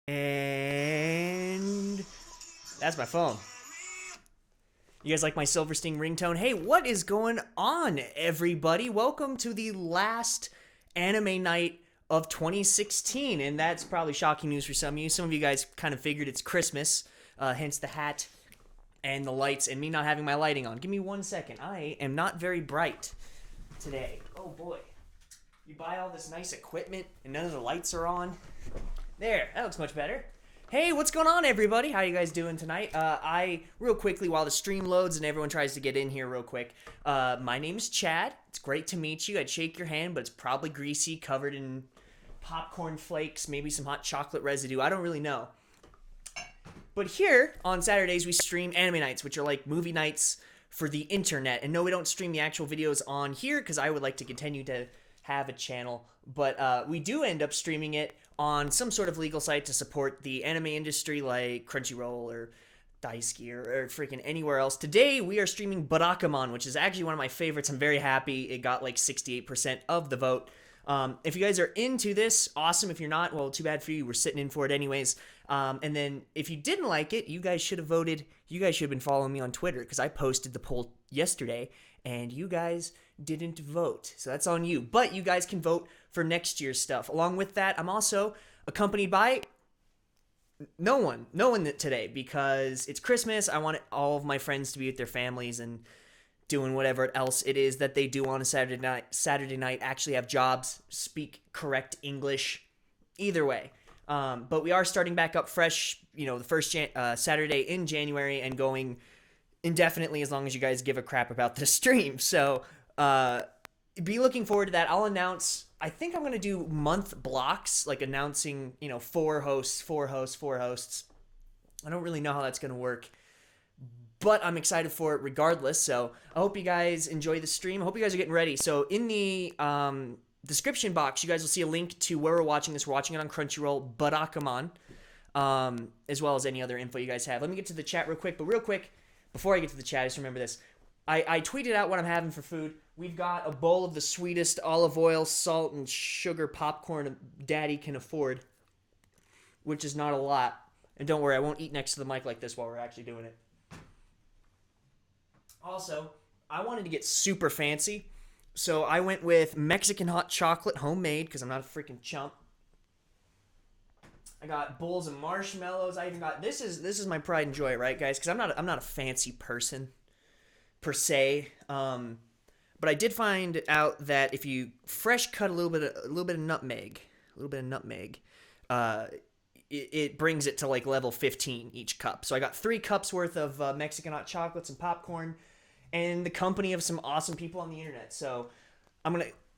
And that's my phone. You guys like my Silverstein ringtone? Hey, what is going on, everybody? Welcome to the last anime night of 2016. And that's probably shocking news for some of you. Some of you guys kind of figured it's Christmas, hence the hat and the lights and me not having my lighting on. Give me 1 second. I am not very bright today. Oh boy. You buy all this nice equipment and none of the lights are on. There, that looks much better. Hey, what's going on, everybody? How you guys doing tonight? Real quickly, while the stream loads and everyone tries to get in here real quick, my name is Chad. It's great to meet you. I'd shake your hand, but it's probably greasy, covered in popcorn flakes, maybe some hot chocolate residue. I don't really know. But here, on Saturdays, we stream anime nights, which are like movie nights for the internet. And no, we don't stream the actual videos on here, because I would like to continue to have a channel. But we do end up streaming it on some sort of legal site to support the anime industry like CrunchyRoll or Daisuke or freaking anywhere else. Today we are streaming Barakamon, which is actually one of my favorites. I'm very happy. It got like 68% of the vote. If you guys are into this, awesome. If you're not, well, too bad for you. We're sitting in for it anyways. And then if you didn't like it, you guys should have voted. You guys should have been following me on Twitter because I posted the poll yesterday and you guys didn't vote. So that's on you. But you guys can vote for next year's stuff. Along with that, I'm also accompanied by no one today because it's Christmas. I want all of my friends to be with their families and doing whatever else it is that they do on a Saturday night, actually have jobs, speak correct English, either way. But we are starting back up fresh, the first Saturday in January and going indefinitely as long as you guys give a crap about the stream. So be looking forward to that. I'll announce, I think I'm going to do month blocks, like announcing, 4 hosts. I don't really know how that's going to work, but I'm excited for it regardless. So I hope you guys enjoy the stream. I hope you guys are getting ready. So in the description box, you guys will see a link to where we're watching this. We're watching it on CrunchyRoll, Barakamon, as well as any other info you guys have. Let me get to the chat real quick. But real quick, before I get to the chat, just remember this. I tweeted out what I'm having for food. We've got a bowl of the sweetest olive oil, salt, and sugar popcorn Daddy can afford, which is not a lot. And don't worry, I won't eat next to the mic like this while we're actually doing it. Also, I wanted to get super fancy, so I went with Mexican hot chocolate, homemade, because I'm not a freaking chump. I got bowls of marshmallows. I even got this is my pride and joy, right, guys? Because I'm not a fancy person per se. But I did find out that if you fresh cut a little bit of nutmeg, it brings it to like level 15 each cup. So I got 3 cups worth of Mexican hot chocolates and popcorn, and the company of some awesome people on the internet. So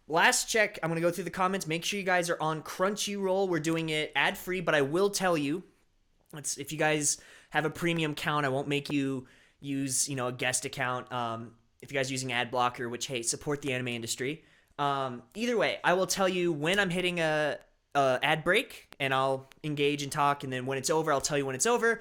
last check, I'm gonna go through the comments. Make sure you guys are on CrunchyRoll. We're doing it ad free, but I will tell you, if you guys have a premium account, I won't make you use a guest account. If you guys are using ad blocker, which hey, support the anime industry. Either way, I will tell you when I'm hitting a ad break, and I'll engage and talk, and then when it's over, I'll tell you when it's over,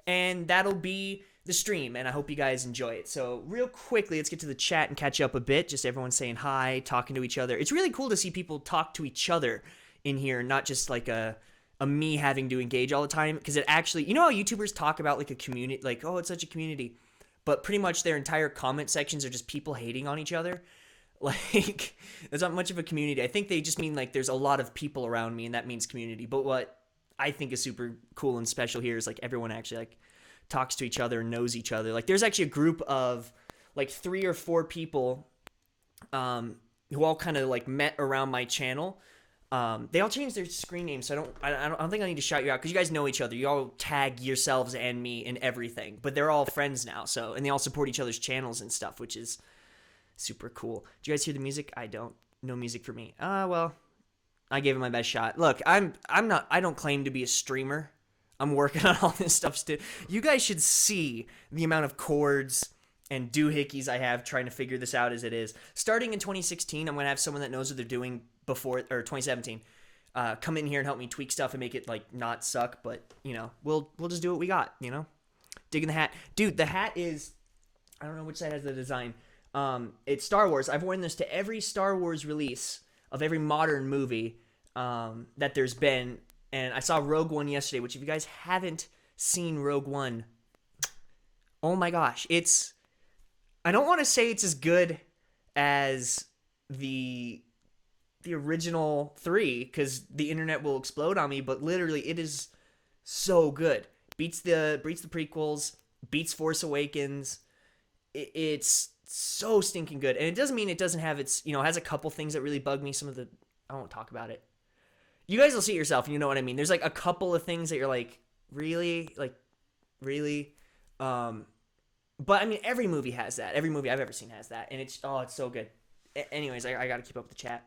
and that'll be the stream, and I hope you guys enjoy it. So real quickly, let's get to the chat and catch up a bit. Just everyone saying hi, talking to each other. It's really cool to see people talk to each other in here, not just like a me having to engage all the time, because it actually, how YouTubers talk about like a community, like, oh, it's such a community, but pretty much their entire comment sections are just people hating on each other. Like, there's not much of a community. I think they just mean like there's a lot of people around me, and that means community. But what I think is super cool and special here is like everyone actually like talks to each other and knows each other. Like, there's actually a group of like 3 or 4 people who all kind of like met around my channel. They all changed their screen names, so I don't think I need to shout you out because you guys know each other. You all tag yourselves and me in everything, but they're all friends now. So, and they all support each other's channels and stuff, which is super cool. Do you guys hear the music? I don't. No music for me. Well, I gave it my best shot. Look, I don't claim to be a streamer. I'm working on all this stuff still. You guys should see the amount of chords and doohickeys I have trying to figure this out as it is. Starting in 2016, I'm going to have someone that knows what they're doing before, or 2017, come in here and help me tweak stuff and make it like not suck, but we'll just do what we got, Digging the hat. Dude, the hat is, I don't know which side has the design. It's Star Wars. I've worn this to every Star Wars release of every modern movie that there's been And I saw Rogue One yesterday, which if you guys haven't seen Rogue One, oh my gosh, it's, I don't want to say it's as good as the the original 3 cuz the internet will explode on me, but literally it is so good. Beats the prequels, beats Force Awakens. It's so stinking good. And it doesn't mean it doesn't have its, it has a couple things that really bug me. Some of the, I won't talk about it. You guys will see it yourself and you know what I mean. There's like a couple of things that you're like, really? Like, really? But I mean, every movie has that. Every movie I've ever seen has that. And it's so good. Anyways, I got to keep up with the chat.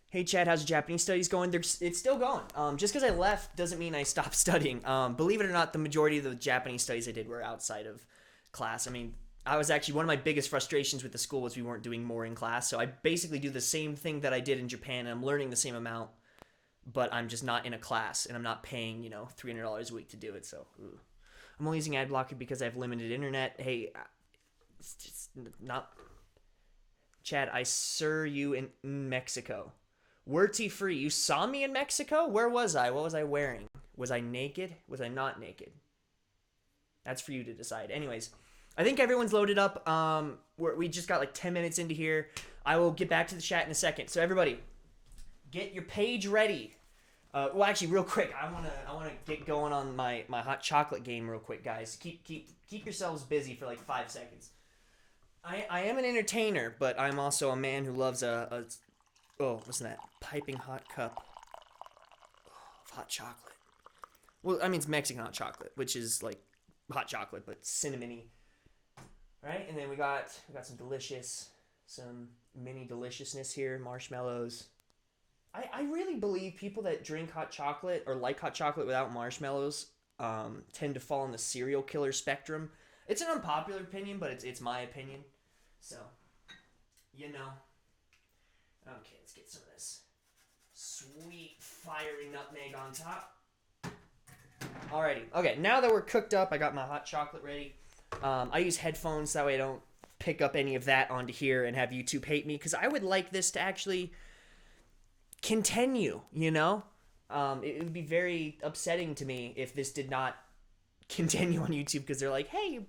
Hey Chad, how's your Japanese studies going? It's still going. Just because I left doesn't mean I stopped studying. Believe it or not, the majority of the Japanese studies I did were outside of class. I mean, I was actually, one of my biggest frustrations with the school was we weren't doing more in class. So I basically do the same thing that I did in Japan, and I'm learning the same amount, but I'm just not in a class, and I'm not paying, $300 a week to do it. So I'm only using ad blocker because I have limited internet. Hey, it's just not. Chad, I saw you in Mexico. Worty free. You saw me in Mexico? Where was I? What was I wearing? Was I naked? Was I not naked? That's for you to decide. Anyways, I think everyone's loaded up. We just got like 10 minutes into here. I will get back to the chat in a second. So everybody, get your page ready. Well, actually, real quick, I wanna get going on my hot chocolate game real quick, guys. Keep yourselves busy for like 5 seconds. I am an entertainer, but I'm also a man who loves oh, what's that? Piping hot cup of hot chocolate. Well, I mean, it's Mexican hot chocolate, which is like hot chocolate, but cinnamony. Right? And then we got some mini deliciousness here, marshmallows. I really believe people that drink hot chocolate or like hot chocolate without marshmallows tend to fall on the serial killer spectrum. It's an unpopular opinion, but it's my opinion. So, Okay, let's get some of this sweet fiery nutmeg on top. Alrighty. Okay, now that we're cooked up, I got my hot chocolate ready. I use headphones, that way I don't pick up any of that onto here and have YouTube hate me, because I would like this to actually continue, It would be very upsetting to me if this did not continue on YouTube, because they're like, hey,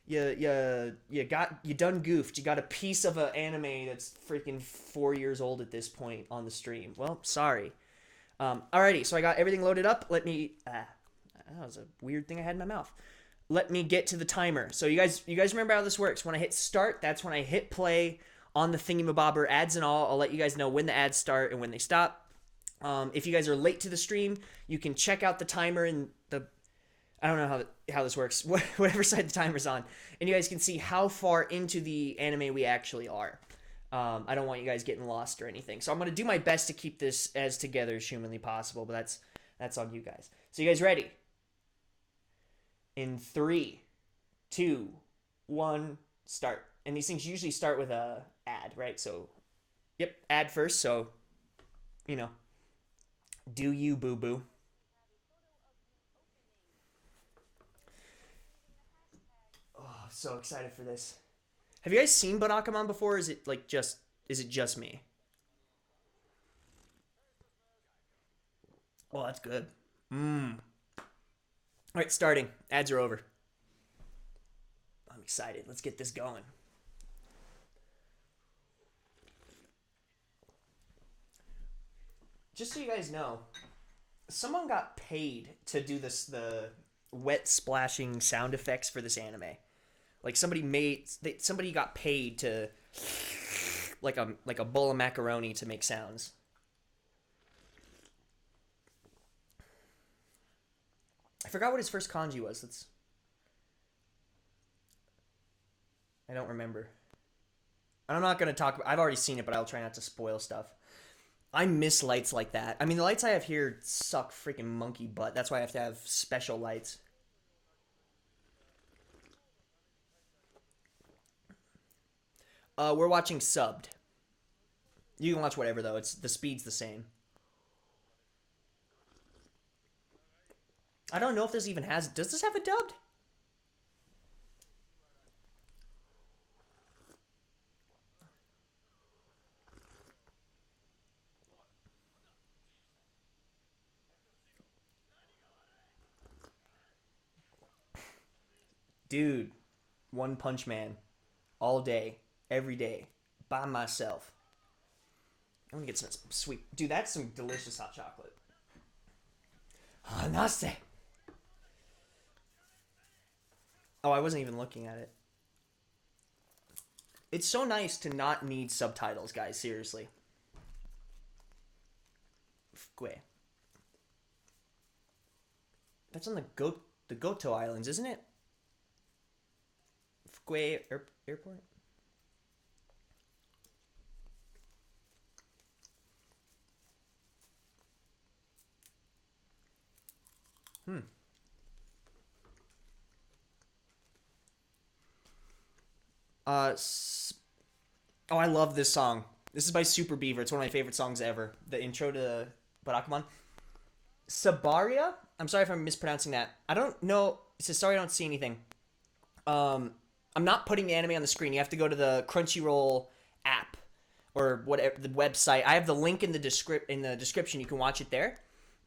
you done goofed. You got a piece of an anime that's freaking 4 years old at this point on the stream. Well, sorry. Alrighty, so I got everything loaded up. Let me. That was a weird thing I had in my mouth. Let me get to the timer. So you guys remember how this works? When I hit start, that's when I hit play on the thingamabobber, ads and all. I'll let you guys know when the ads start and when they stop. If you guys are late to the stream, you can check out the timer in the. I don't know how this works. Whatever side the timer's on, and you guys can see how far into the anime we actually are. I don't want you guys getting lost or anything, so I'm gonna do my best to keep this as together as humanly possible. But that's on you guys. So you guys ready? In 3, 2, 1, start. And these things usually start with a ad, right? So, yep, ad first. So, do you, boo boo? So excited for this. Have you guys seen Barakamon before? Or is it just me? Oh, that's good. All right, starting. Ads are over. I'm excited. Let's get this going. Just so you guys know, someone got paid to do the wet splashing sound effects for this anime. Like somebody got paid to like a bowl of macaroni to make sounds. I forgot what his first kanji was. I don't remember. And I'm not gonna talk. I've already seen it, but I'll try not to spoil stuff. I miss lights like that. I mean, the lights I have here suck freaking monkey butt. That's why I have to have special lights. We're watching subbed. You can watch whatever though. The speed's the same. I don't know if this even has. Does this have a dubbed? Dude, One Punch Man. All day. Every day. By myself. I'm gonna get some sweet... Dude, that's some delicious hot chocolate. Hanase. Oh, I wasn't even looking at it. It's so nice to not need subtitles, guys. Seriously. Fukue. That's on the Goto Islands, isn't it? Fukue Airport? Oh, I love this song. This is by Super Beaver. It's one of my favorite songs ever. The intro to Barakamon. Sabaria? I'm sorry if I'm mispronouncing that. I don't know. It says, sorry, I don't see anything. I'm not putting the anime on the screen. You have to go to the CrunchyRoll app or whatever, the website. I have the link in the description. You can watch it there.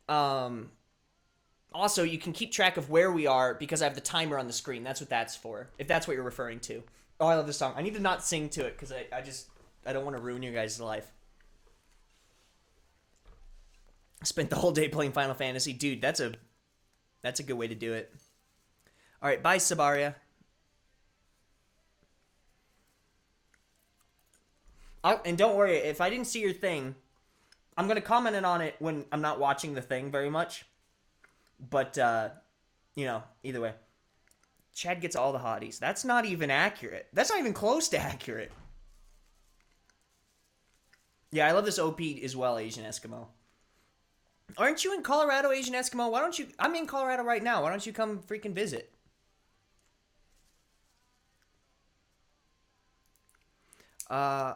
Also, you can keep track of where we are because I have the timer on the screen. That's what that's for, if that's what you're referring to. Oh, I love this song. I need to not sing to it because I don't want to ruin your guys' life. I spent the whole day playing Final Fantasy. Dude, that's a good way to do it. All right, bye, Sabaria. And don't worry, if I didn't see your thing, I'm going to comment on it when I'm not watching the thing very much. But, either way. Chad gets all the hotties. That's not even accurate. That's not even close to accurate. Yeah, I love this OP as well, Asian Eskimo. Aren't you in Colorado, Asian Eskimo? Why don't you... I'm in Colorado right now. Why don't you come freaking visit? I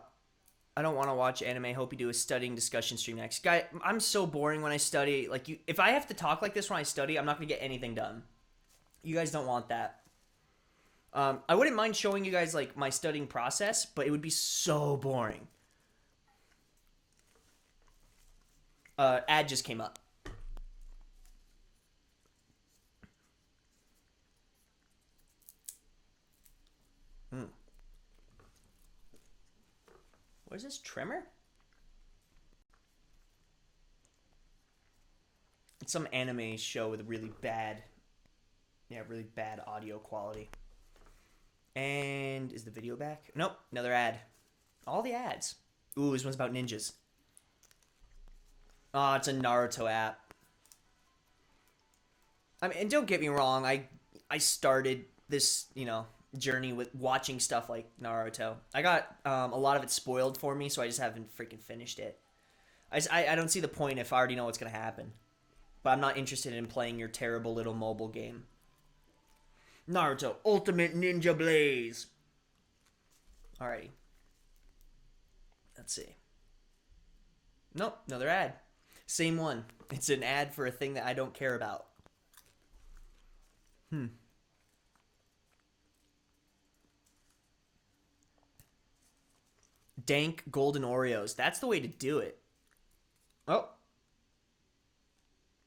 don't want to watch anime. Hope you do a studying discussion stream next. Guy, I'm so boring when I study. Like, if I have to talk like this when I study, I'm not going to get anything done. You guys don't want that. I wouldn't mind showing you guys, like, my studying process, but it would be so boring. Ad just came up. What is this, Tremor? It's some anime show with really bad audio quality. And is the video back? Nope, another ad. All the ads. Ooh, this one's about ninjas. Oh, it's a Naruto app. I mean, and don't get me wrong, I started this, journey with watching stuff like Naruto. I got a lot of it spoiled for me, so I just haven't freaking finished it. I don't see the point if I already know what's going to happen. But I'm not interested in playing your terrible little mobile game. Naruto Ultimate Ninja Blaze. Alrighty. Let's see. Nope, another ad. Same one. It's an ad for a thing that I don't care about. Dank golden Oreos. That's the way to do it. Oh.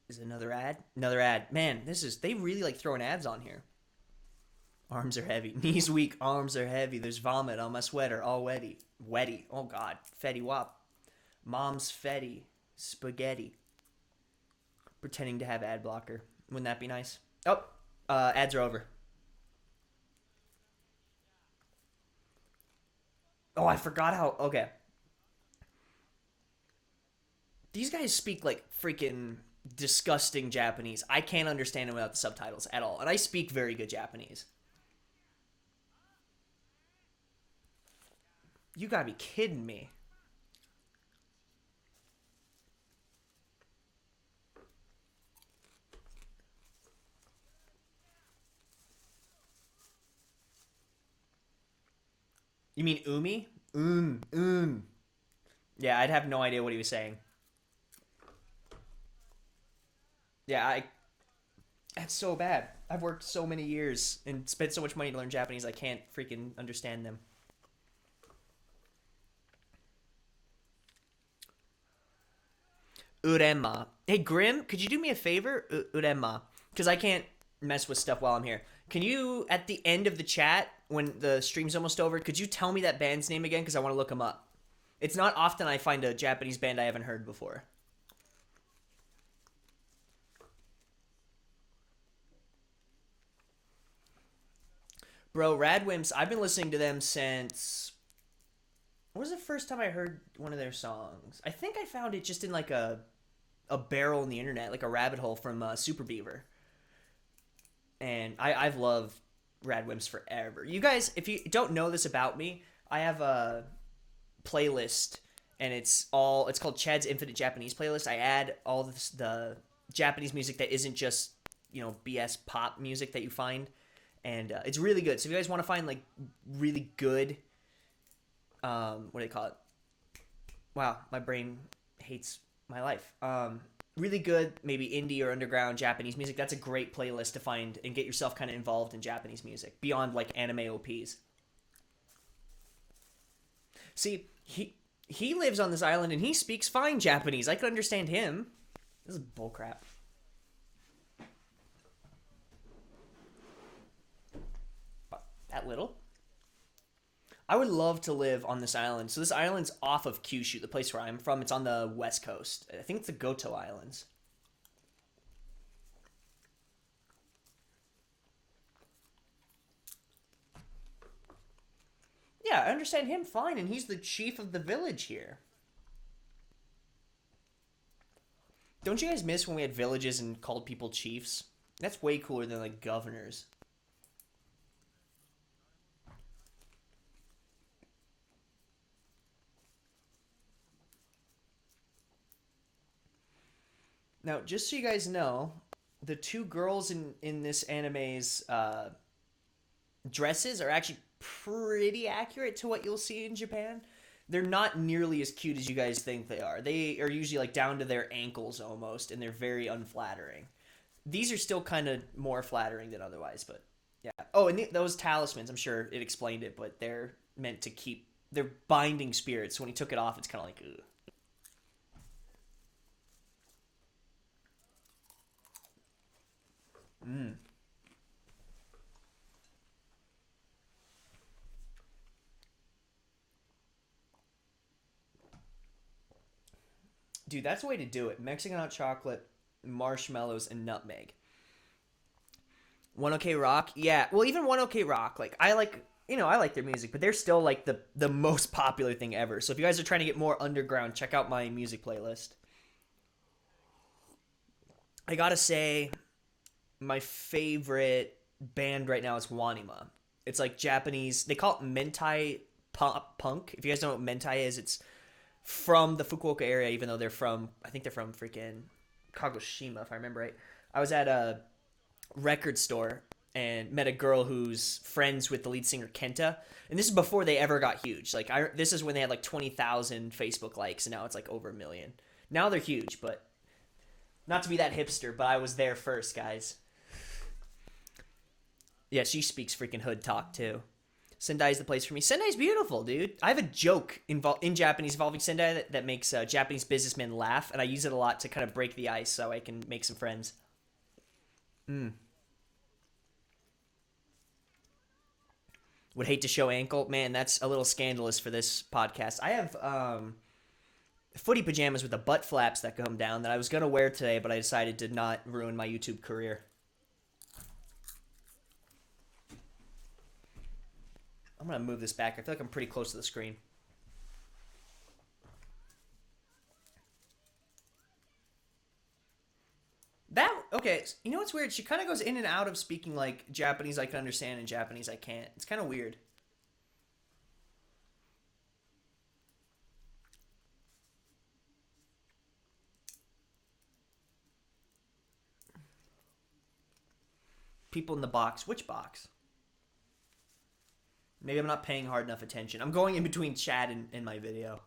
Is it another ad? Another ad. Man, they really like throwing ads on here. Arms are heavy. Knees weak. Arms are heavy. There's vomit on my sweater. All wetty. Wetty. Oh, God. Fetty wop. Mom's fetty. Spaghetti. Pretending to have ad blocker. Wouldn't that be nice? Oh. Ads are over. Oh, I forgot how... Okay. These guys speak like freaking disgusting Japanese. I can't understand it without the subtitles at all. And I speak very good Japanese. You gotta be kidding me. You mean umi? Yeah, I'd have no idea what he was saying. Yeah, that's so bad. I've worked so many years and spent so much money to learn Japanese, I can't freaking understand them. Urema. Hey, Grim, could you do me a favor? Urema. Because I can't mess with stuff while I'm here. Can you, at the end of the chat, when the stream's almost over, could you tell me that band's name again? Because I want to look them up. It's not often I find a Japanese band I haven't heard before. Bro, Radwimps, I've been listening to them since... What was the first time I heard one of their songs? I think I found it just in like a barrel in the internet, like a rabbit hole from Super Beaver. And I've loved Radwimps forever. You guys, if you don't know this about me, I have a playlist, and it's called Chad's Infinite Japanese Playlist. I add all the Japanese music that isn't just, BS pop music that you find, and it's really good. So if you guys want to find like really good, what do they call it? Wow, my brain hates my life. Really good, maybe indie or underground Japanese music. That's a great playlist to find and get yourself kind of involved in Japanese music beyond like anime OPs. See, he lives on this island and he speaks fine Japanese. I could understand him. This is bullcrap. That little? I would love to live on this island. So this island's off of Kyushu, the place where I'm from. It's on the west coast. I think it's the Goto Islands. Yeah, I understand him fine, and he's the chief of the village here. Don't you guys miss when we had villages and called people chiefs? That's way cooler than, like, governors. Now, just so you guys know, the two girls in this anime's dresses are actually pretty accurate to what you'll see in Japan. They're not nearly as cute as you guys think they are. They are usually like down to their ankles almost, and they're very unflattering. These are still kind of more flattering than otherwise, but yeah. Oh, and those talismans, I'm sure it explained it, but they're meant to keep, they're binding spirits. So when he took it off, it's kind of like, ugh. Mm. Dude, that's the way to do it. Mexican hot chocolate, marshmallows, and nutmeg. One OK Rock, yeah. Well, even One OK Rock, like I like their music, but they're still like the most popular thing ever. So if you guys are trying to get more underground, check out my music playlist. I gotta say, my favorite band right now is Wanima. It's like Japanese. They call it mentai pop punk. If you guys don't know what mentai is, it's from the Fukuoka area. Even though I think they're from freaking Kagoshima, if I remember right. I was at a record store and met a girl who's friends with the lead singer Kenta, and this is before they ever got huge. Like this is when they had like 20,000 Facebook likes, and now it's like over a million. Now they're huge, but not to be that hipster, but I was there first, guys. Yeah, she speaks freaking hood talk too. Sendai's the place for me. Sendai's beautiful, dude. I have a joke in Japanese involving Sendai that makes Japanese businessmen laugh, and I use it a lot to kind of break the ice so I can make some friends. Mm. Would hate to show ankle. Man, that's a little scandalous for this podcast. I have footy pajamas with the butt flaps that come down that I was going to wear today, but I decided to not ruin my YouTube career. I'm going to move this back. I feel like I'm pretty close to the screen. Okay, you know what's weird? She kind of goes in and out of speaking like Japanese I can understand and Japanese I can't. It's kind of weird. People in the box. Which box? Maybe I'm not paying hard enough attention. I'm going in between chat and my video.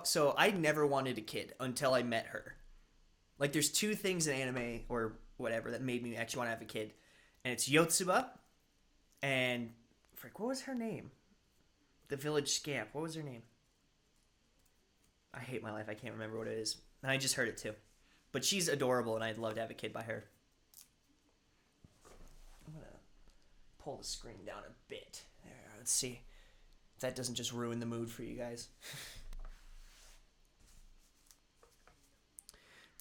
So I never wanted a kid until I met her. Like, there's two things in anime or whatever that made me actually want to have a kid, and it's Yotsuba and frick, what was her name? The village scamp. What was her name? I hate my life. I can't remember what it is. And I just heard it too. But she's adorable, and I'd love to have a kid by her. I'm gonna pull the screen down a bit. There, let's see if that doesn't just ruin the mood for you guys.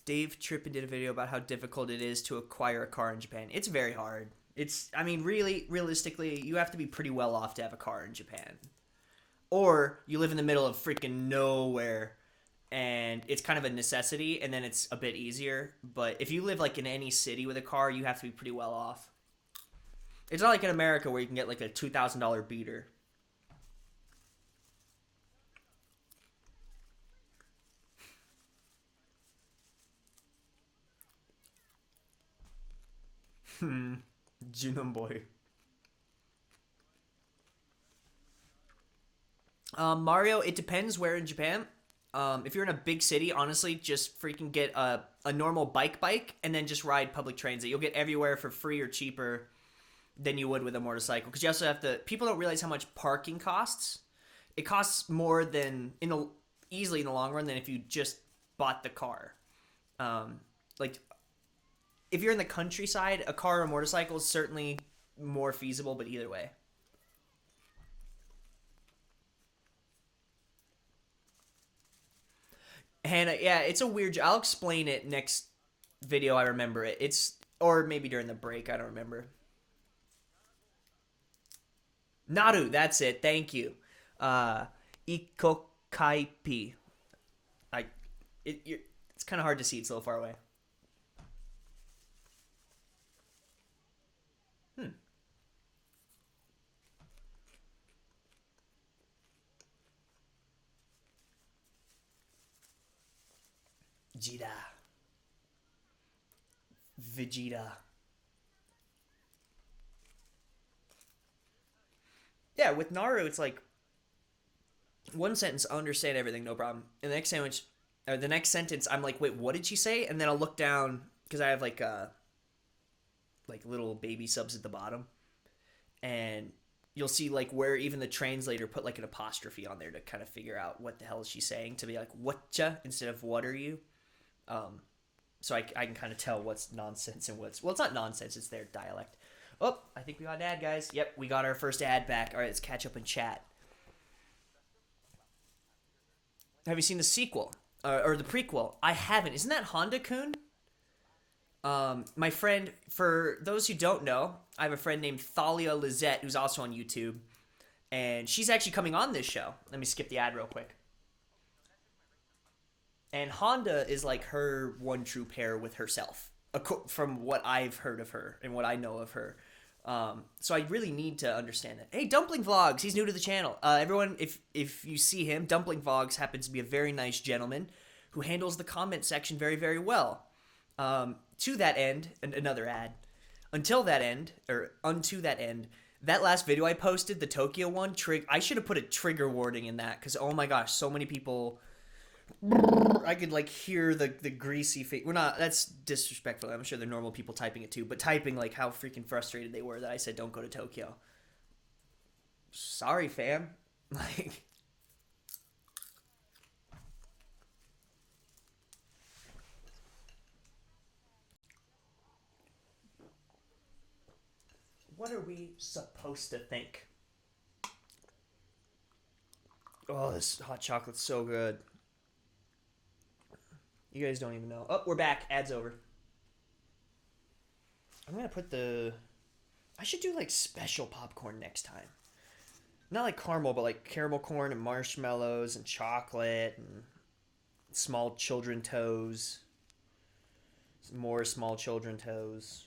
Dave Trippin did a video about how difficult it is to acquire a car in Japan. It's very hard. I mean, really, realistically, you have to be pretty well off to have a car in Japan. Or you live in the middle of freaking nowhere, and it's kind of a necessity, and then it's a bit easier. But if you live, like, in any city with a car, you have to be pretty well off. It's not like in America where you can get, like, a $2,000 beater. Junon boy. Mario, it depends where in Japan. If you're in a big city, honestly, just freaking get a normal bike and then just ride public transit. You'll get everywhere for free or cheaper than you would with a motorcycle. Because you also have to... People don't realize how much parking costs. It costs more than... easily in the long run than if you just bought the car. Like... If you're in the countryside, a car or a motorcycle is certainly more feasible, but either way. And yeah, it's a weird... I'll explain it next video. I remember it. Or maybe during the break. I don't remember. Naru, that's it. Thank you. Ikokaipi. It's kind of hard to see. It's a little far away. Vegeta. Yeah, with Naru, it's like one sentence, I understand everything, no problem. And the next sentence, I'm like, wait, what did she say? And then I'll look down because I have like little baby subs at the bottom, and you'll see like where even the translator put like an apostrophe on there to kind of figure out what the hell is she saying, to be like whatcha instead of what are you. So I can kind of tell what's nonsense and what's... Well, it's not nonsense, it's their dialect. Oh, I think we got an ad, guys. Yep, we got our first ad back. All right, let's catch up and chat. Have you seen the sequel? Or the prequel? I haven't. Isn't that Honda-kun? My friend, for those who don't know, I have a friend named Thalia Lizette who's also on YouTube. And she's actually coming on this show. Let me skip the ad real quick. And Honda is like her one true pair with herself, from what I've heard of her and what I know of her. So I really need to understand that. Hey, Dumpling Vlogs, he's new to the channel. Everyone, if you see him, Dumpling Vlogs happens to be a very nice gentleman who handles the comment section very, very well. To that end, and another ad. Unto that end, that last video I posted, the Tokyo one, I should have put a trigger warning in that, because oh my gosh, so many people... I could like hear the greasy face. That's disrespectful. I'm sure they're normal people typing it too, but typing like how freaking frustrated they were that I said don't go to Tokyo. Sorry, fam. Like, what are we supposed to think? Oh, this hot chocolate's so good. You guys don't even know. Oh, we're back. Ad's over. I'm going to put I should do, like, special popcorn next time. Not like caramel, but, like, caramel corn and marshmallows and chocolate and small children toes. More small children toes.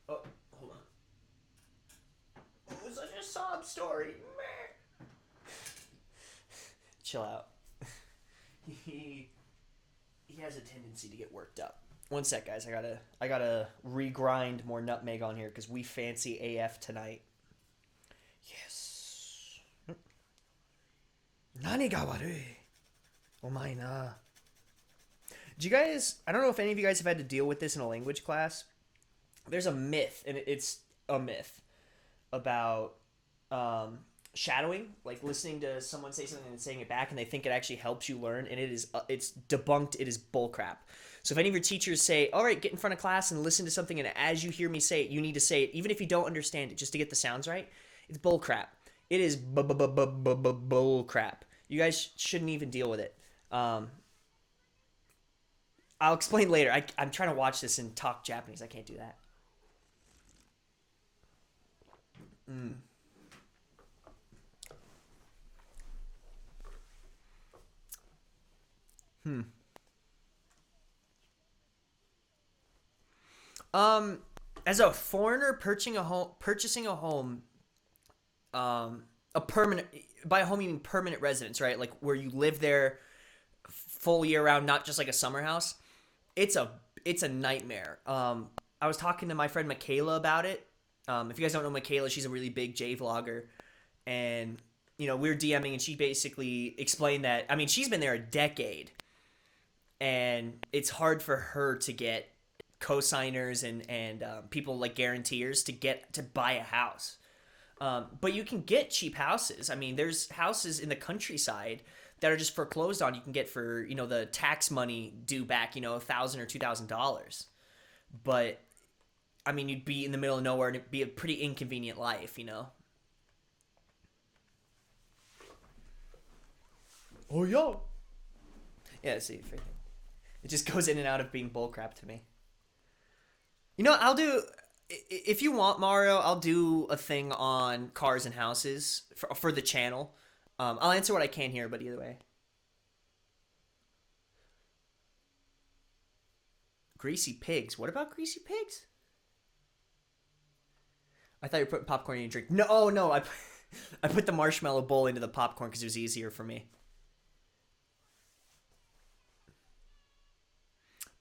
Oh, hold on. It was such a sob story. Chill out. He has a tendency to get worked up. One sec, guys. I gotta regrind more nutmeg on here because we fancy AF tonight. Yes. Nani ga warui? Omae na. Do you guys... I don't know if any of you guys have had to deal with this in a language class. There's a myth, and it's a myth, about shadowing, like listening to someone say something and saying it back, and they think it actually helps you learn, and it's debunked. It is bullcrap. So if any of your teachers say, "All right, get in front of class and listen to something," and as you hear me say it, you need to say it, even if you don't understand it, just to get the sounds right, it's bullcrap. It is bullcrap. You guys shouldn't even deal with it. I'll explain later. I'm trying to watch this and talk Japanese. I can't do that. Mm. Hmm. Um, as a foreigner purchasing a home, a permanent by a home you mean permanent residence, right? Like where you live there full year round, not just like a summer house. It's a it's a nightmare. I was talking to my friend Michaela about it. If you guys don't know Michaela, she's a really big J vlogger, and we were DMing, and she basically explained that. I mean, she's been there a decade, and it's hard for her to get co-signers and people like guarantors to get to buy a house. But you can get cheap houses. I mean, there's houses in the countryside that are just foreclosed on. You can get for the tax money due back, $1,000 or $2,000. But I mean, you'd be in the middle of nowhere, and it'd be a pretty inconvenient life. Oh yeah. Yeah. See, it just goes in and out of being bullcrap to me. I'll do if you want, Mario. I'll do a thing on cars and houses for the channel. I'll answer what I can here, but either way, greasy pigs. What about greasy pigs? I thought you were putting popcorn in your drink. No, oh, no. I put the marshmallow bowl into the popcorn because it was easier for me.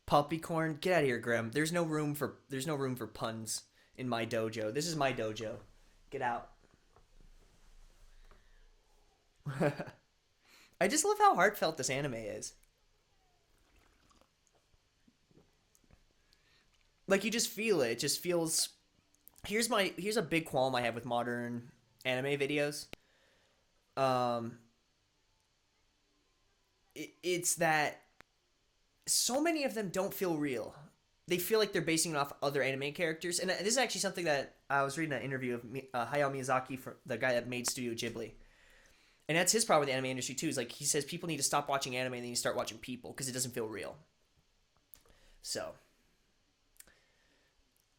Puppy corn. Get out of here, Grim. There's no room for puns in my dojo. This is my dojo. Get out. I just love how heartfelt this anime is. Like you just feel it. It just feels. Here's a big qualm I have with modern anime videos. Um, it's that so many of them don't feel real. They feel like they're basing it off other anime characters, and this is actually something that I was reading an interview of Hayao Miyazaki, for the guy that made Studio Ghibli, and that's his problem with the anime industry too. Is like he says people need to stop watching anime and then you start watching people because it doesn't feel real. So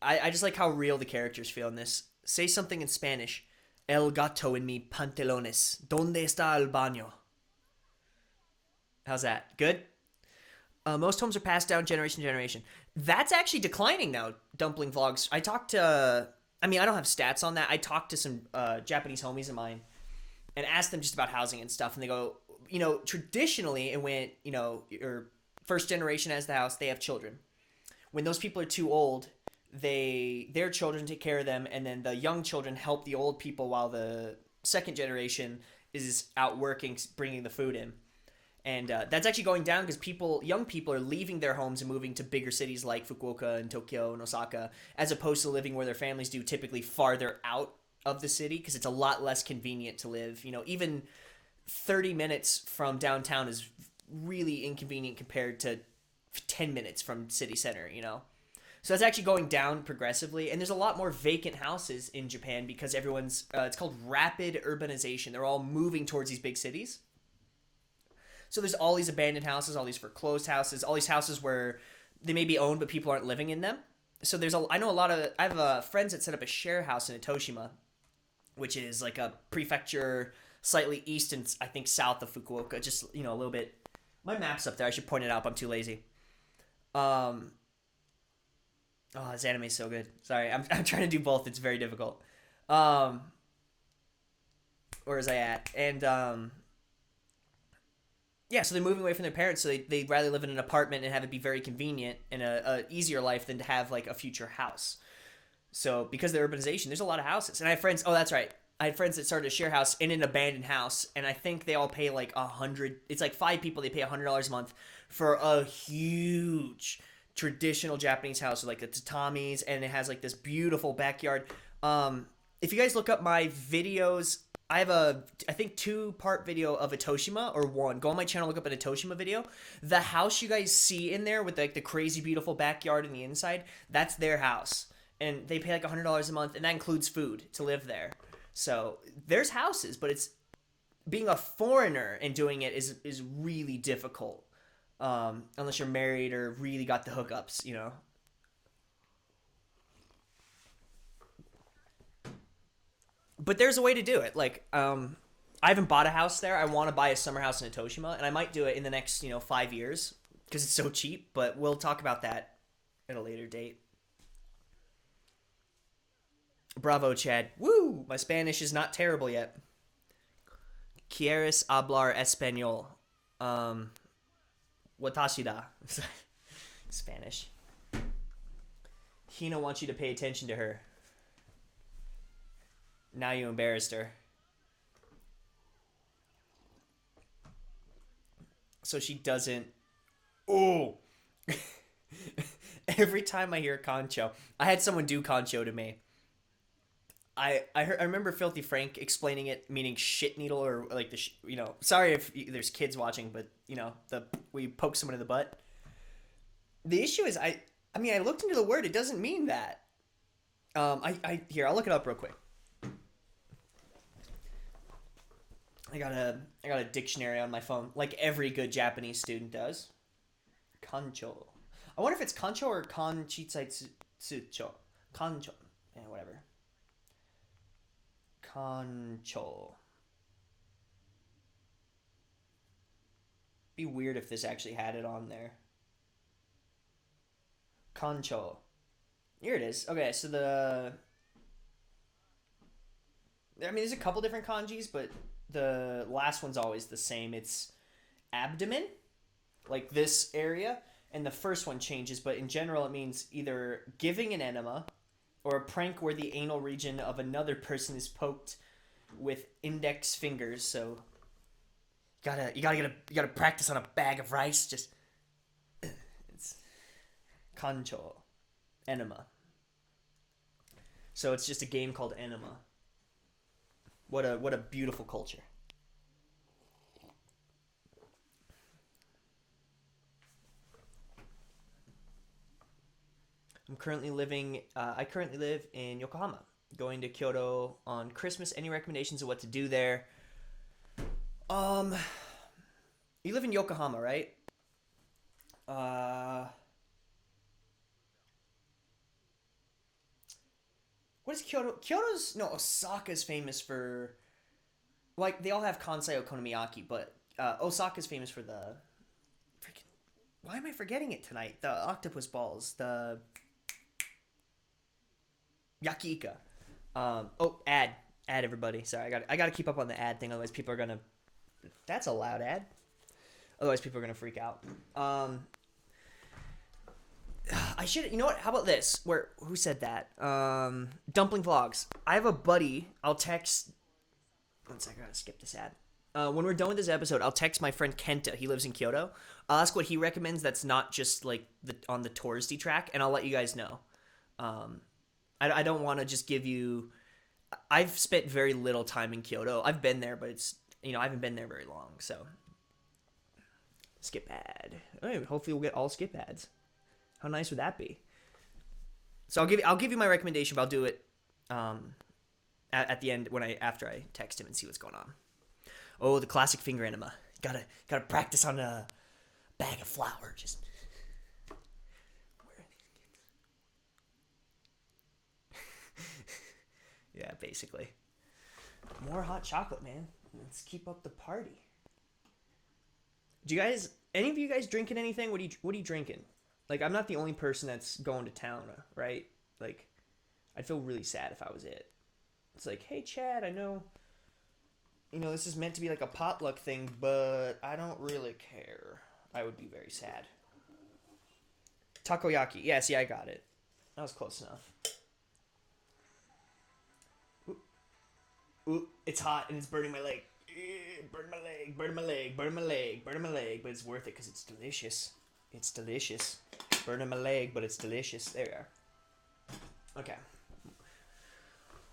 I just like how real the characters feel in this. Say something in Spanish. El gato en mi pantalones. ¿Dónde está el baño? How's that? Good? Most homes are passed down generation to generation. That's actually declining now, Dumpling Vlogs. I talked to... I mean, I don't have stats on that. I talked to some Japanese homies of mine and asked them just about housing and stuff. And they go, traditionally it went, your first generation has the house, they have children. When those people are too old, their children take care of them, and then the young children help the old people while the second generation is out working, bringing the food in. And that's actually going down because young people are leaving their homes and moving to bigger cities like Fukuoka and Tokyo and Osaka, as opposed to living where their families do, typically farther out of the city because it's a lot less convenient to live. Even 30 minutes from downtown is really inconvenient compared to 10 minutes from city center. So that's actually going down progressively, and there's a lot more vacant houses in Japan because everyone's it's called rapid urbanization. They're all moving towards these big cities. So there's all these abandoned houses, all these foreclosed houses, all these houses where they may be owned but people aren't living in them. So I have friends that set up a share house in Itoshima, which is like a prefecture slightly east and I think south of Fukuoka, just a little bit. My map's up there. I should point it out, but I'm too lazy. Um, oh, this anime is so good. Sorry, I'm trying to do both. It's very difficult. Um, where is I at? And yeah, so they're moving away from their parents, so they'd rather live in an apartment and have it be very convenient and a easier life than to have like a future house. So because of the urbanization, there's a lot of houses. And I have friends, oh, that's right. I had friends that started a share house in an abandoned house, and I think they all pay like it's like 5 people, they pay $100 a month for a huge traditional Japanese house with like the tatamis, and it has like this beautiful backyard. if you guys look up my videos, I have I think 2-part video of Itoshima, or one. Go on my channel, look up an Itoshima video. The house you guys see in there with like the crazy beautiful backyard and the inside, that's their house. And they pay like $100 a month, and that includes food to live there. So there's houses, but it's being a foreigner and doing it is really difficult. Unless you're married or really got the hookups, you know. But there's a way to do it. Like, I haven't bought a house there. I want to buy a summer house in Itoshima, and I might do it in the next, 5 years because it's so cheap. But we'll talk about that at a later date. Bravo, Chad. Woo! My Spanish is not terrible yet. Quieres hablar español? Watashi da. Spanish. Hina wants you to pay attention to her. Now you embarrassed her. So she doesn't... Oh! Every time I hear Concho... I had someone do Concho to me. I remember Filthy Frank explaining it, meaning shit needle, or like the sorry if there's kids watching, but we poke someone in the butt. The issue is I looked into the word. It doesn't mean that. Here, I'll look it up real quick. I got a dictionary on my phone, like every good Japanese student does. Kancho. I wonder if it's kancho or kanchitsaitsucho. Kancho. Yeah, whatever. Kancho. Be weird if this actually had it on there. Kancho. Here it is. Okay, so there's a couple different kanjis, but the last one's always the same. It's abdomen, like this area, and the first one changes, but in general it means either giving an enema or a prank where the anal region of another person is poked with index fingers. So you gotta practice on a bag of rice. Just it's kancho, enema. So it's just a game called Enema. What a beautiful culture. I currently live in Yokohama. Going to Kyoto on Christmas. Any recommendations of what to do there? You live in Yokohama, right? What is Kyoto? Osaka's famous for... Like, they all have Kansai Okonomiyaki, but Osaka's famous for the... Freaking... Why am I forgetting it tonight? The octopus balls. The... Yakika. Ad, everybody. Sorry, I gotta keep up on the ad thing, otherwise people are gonna... That's a loud ad. Otherwise people are gonna freak out. I should... You know what? How about this? Who said that? Dumpling Vlogs. I have a buddy. I'll text... One second, I gotta skip this ad. When we're done with this episode, I'll text my friend Kenta. He lives in Kyoto. I'll ask what he recommends that's not just, like, on the touristy track, and I'll let you guys know. I don't want to just give you... I've spent very little time in Kyoto. I've been there, but it's... I haven't been there very long, so... Skip ad. Right, hopefully we'll get all skip ads. How nice would that be? So I'll give you my recommendation, but I'll do it at the end after I text him and see what's going on. Oh, the classic finger enema. Gotta practice on a bag of flour. Just yeah, basically. More hot chocolate, man. Let's keep up the party. Any of you guys drinking anything? What are you drinking? Like, I'm not the only person that's going to town, right? Like, I'd feel really sad if I was it. It's like, hey, Chad, I know, this is meant to be like a potluck thing, but I don't really care. I would be very sad. Takoyaki. Yes, yeah, I got it. That was close enough. Ooh, it's hot and it's burning my leg. Burning my leg. But it's worth it because it's delicious. It's delicious. Burning my leg, but it's delicious. There we are. Okay.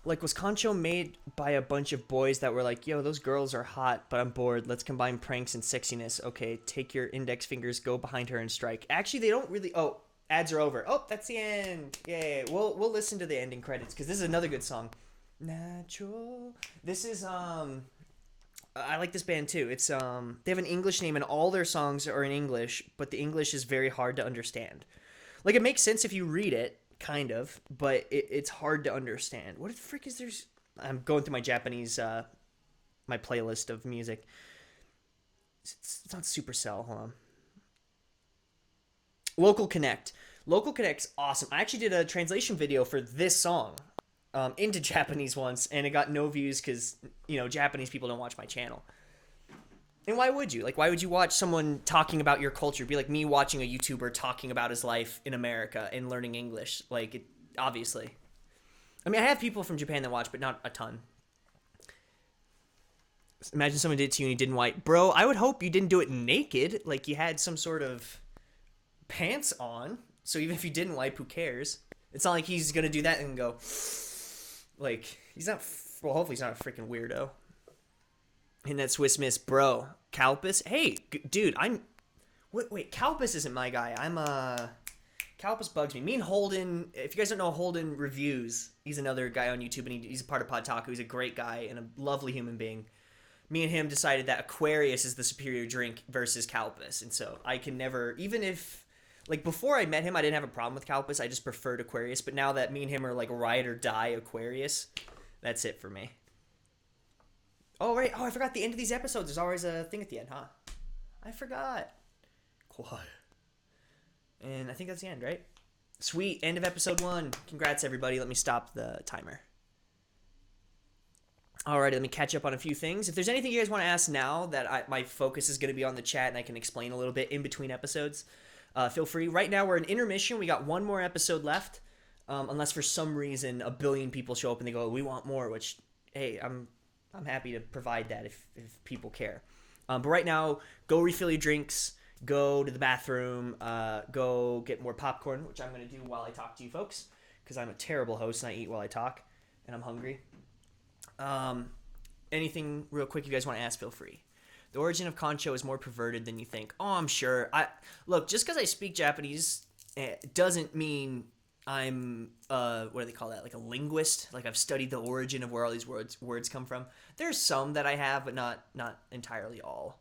Like, was Concho made by a bunch of boys that were like, yo, those girls are hot, but I'm bored. Let's combine pranks and sexiness. Okay, take your index fingers, go behind her and strike. Actually, they don't really. Oh, ads are over. Oh, that's the end. Yay. We'll listen to the ending credits because this is another good song. Natural. This is I like this band too. It's they have an English name and all their songs are in English, but the English is very hard to understand. Like it makes sense if you read it, kind of, but it's hard to understand. What the frick is there? I'm going through my Japanese my playlist of music. It's not Supercell. Hold on. Local Connect. Local Connect's awesome. I actually did a translation video for this song into Japanese once, and it got no views because Japanese people don't watch my channel. And why would you? Like, why would you watch someone talking about your culture? It'd be like me watching a YouTuber talking about his life in America and learning English. Like, obviously. I mean, I have people from Japan that watch, but not a ton. Imagine someone did it to you and you didn't wipe. Bro, I would hope you didn't do it naked. Like, you had some sort of pants on. So even if you didn't wipe, who cares? It's not like he's going to do that and go... Like, he's not... Well, hopefully he's not a freaking weirdo. And that Swiss Miss, bro. Calpus? Hey, dude, I'm... Wait, Calpus isn't my guy. Calpus bugs me. Me and Holden... If you guys don't know Holden Reviews, he's another guy on YouTube, and he's a part of Podtaku. He's a great guy and a lovely human being. Me and him decided that Aquarius is the superior drink versus Calpus. And so I can never... Even if... Like, before I met him, I didn't have a problem with Calpus. I just preferred Aquarius. But now that me and him are, like, ride or die Aquarius, that's it for me. Oh, right. Oh, I forgot the end of these episodes. There's always a thing at the end, huh? I forgot. Quiet. And I think that's the end, right? Sweet. End of episode 1. Congrats, everybody. Let me stop the timer. Alrighty, let me catch up on a few things. If there's anything you guys want to ask now that my focus is going to be on the chat and I can explain a little bit in between episodes, feel free. Right now, we're in intermission. We got one more episode left. Unless for some reason a billion people show up and they go, we want more, which, hey, I'm happy to provide that if people care. But right now, go refill your drinks, go to the bathroom, go get more popcorn, which I'm going to do while I talk to you folks, because I'm a terrible host and I eat while I talk, and I'm hungry. Anything real quick you guys want to ask, feel free. The origin of Concho is more perverted than you think. Oh, I'm sure. Look, just because I speak Japanese doesn't mean I'm what do they call that? Like a linguist. Like I've studied the origin of where all these words come from. There's some that I have, but not entirely all.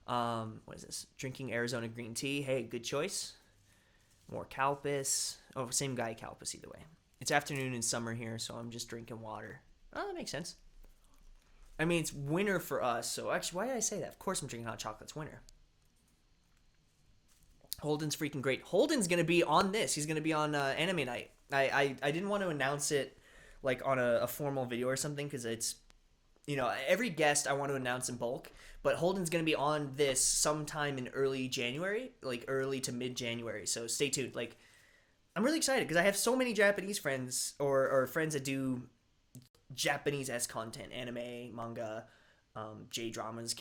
What is this? Drinking Arizona green tea. Hey, good choice. More Calpus. Oh, same guy, Calpus either way. It's afternoon in summer here, so I'm just drinking water. Oh, that makes sense. I mean, it's winter for us, so actually, why did I say that? Of course I'm drinking hot chocolate. It's winter. Holden's freaking great. Holden's going to be on this. He's going to be on Anime Night. I didn't want to announce it like on a formal video or something because it's, every guest I want to announce in bulk. But Holden's going to be on this sometime in early January, like early to mid-January. So stay tuned. Like, I'm really excited because I have so many Japanese friends or friends that do Japanese-esque content, anime, manga, J-dramas,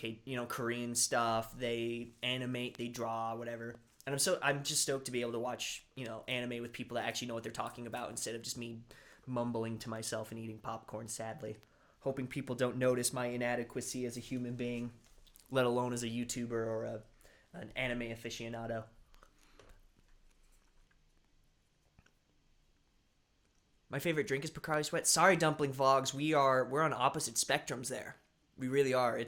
Korean stuff. They animate, they draw, whatever. And I'm just stoked to be able to watch, anime with people that actually know what they're talking about instead of just me mumbling to myself and eating popcorn, sadly. Hoping people don't notice my inadequacy as a human being, let alone as a YouTuber or an anime aficionado. My favorite drink is Pocari Sweat. Sorry, Dumpling Vlogs. We're on opposite spectrums there. We really are.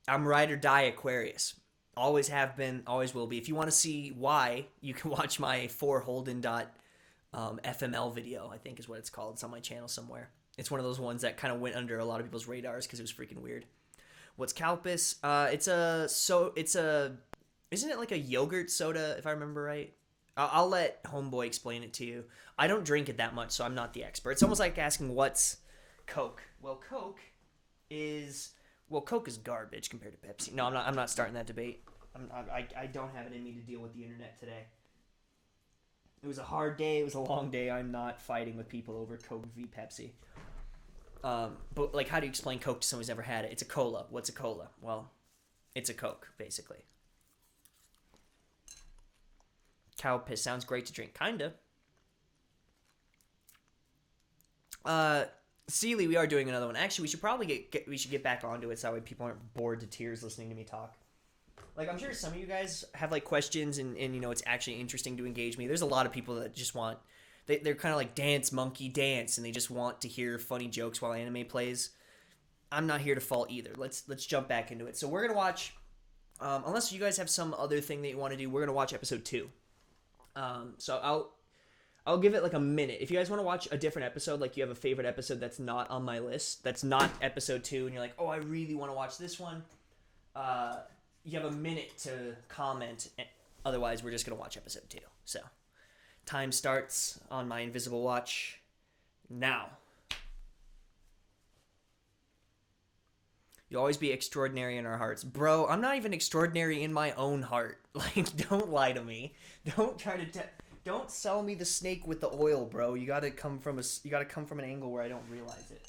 I'm ride or die Aquarius. Always have been, always will be. If you want to see why, you can watch my FML video, I think is what it's called. It's on my channel somewhere. It's one of those ones that kind of went under a lot of people's radars because it was freaking weird. What's Calpus? Isn't it like a yogurt soda, if I remember right? I'll let Homeboy explain it to you. I don't drink it that much, so I'm not the expert. It's almost like asking what's Coke. Well, Coke is garbage compared to Pepsi. No, I'm not starting that debate. I don't have it in me to deal with the internet today. It was a hard day. It was a long day. I'm not fighting with people over Coke v Pepsi. But like, how do you explain Coke to someone who's never had it? It's a cola. What's a cola? Well, it's a Coke, basically. Cow piss sounds great to drink. Kinda. Sealy, we are doing another one. Actually, we should probably we should get back onto it so that way people aren't bored to tears listening to me talk. Like, I'm sure some of you guys have like questions and you know it's actually interesting to engage me. There's a lot of people that just want they're kind of like dance monkey dance and they just want to hear funny jokes while anime plays. I'm not here to fault either. Let's jump back into it. So we're gonna watch. Unless you guys have some other thing that you want to do, we're gonna watch episode 2. So I'll give it like a minute. If you guys want to watch a different episode, like you have a favorite episode that's not on my list, that's not episode 2, and you're like, oh, I really want to watch this one, you have a minute to comment. Otherwise, we're just going to watch episode 2. So, time starts on my invisible watch now. You'll always be extraordinary in our hearts. Bro, I'm not even extraordinary in my own heart. Like, don't lie to me. Don't try to... Don't sell me the snake with the oil, bro. You gotta come from an angle where I don't realize it.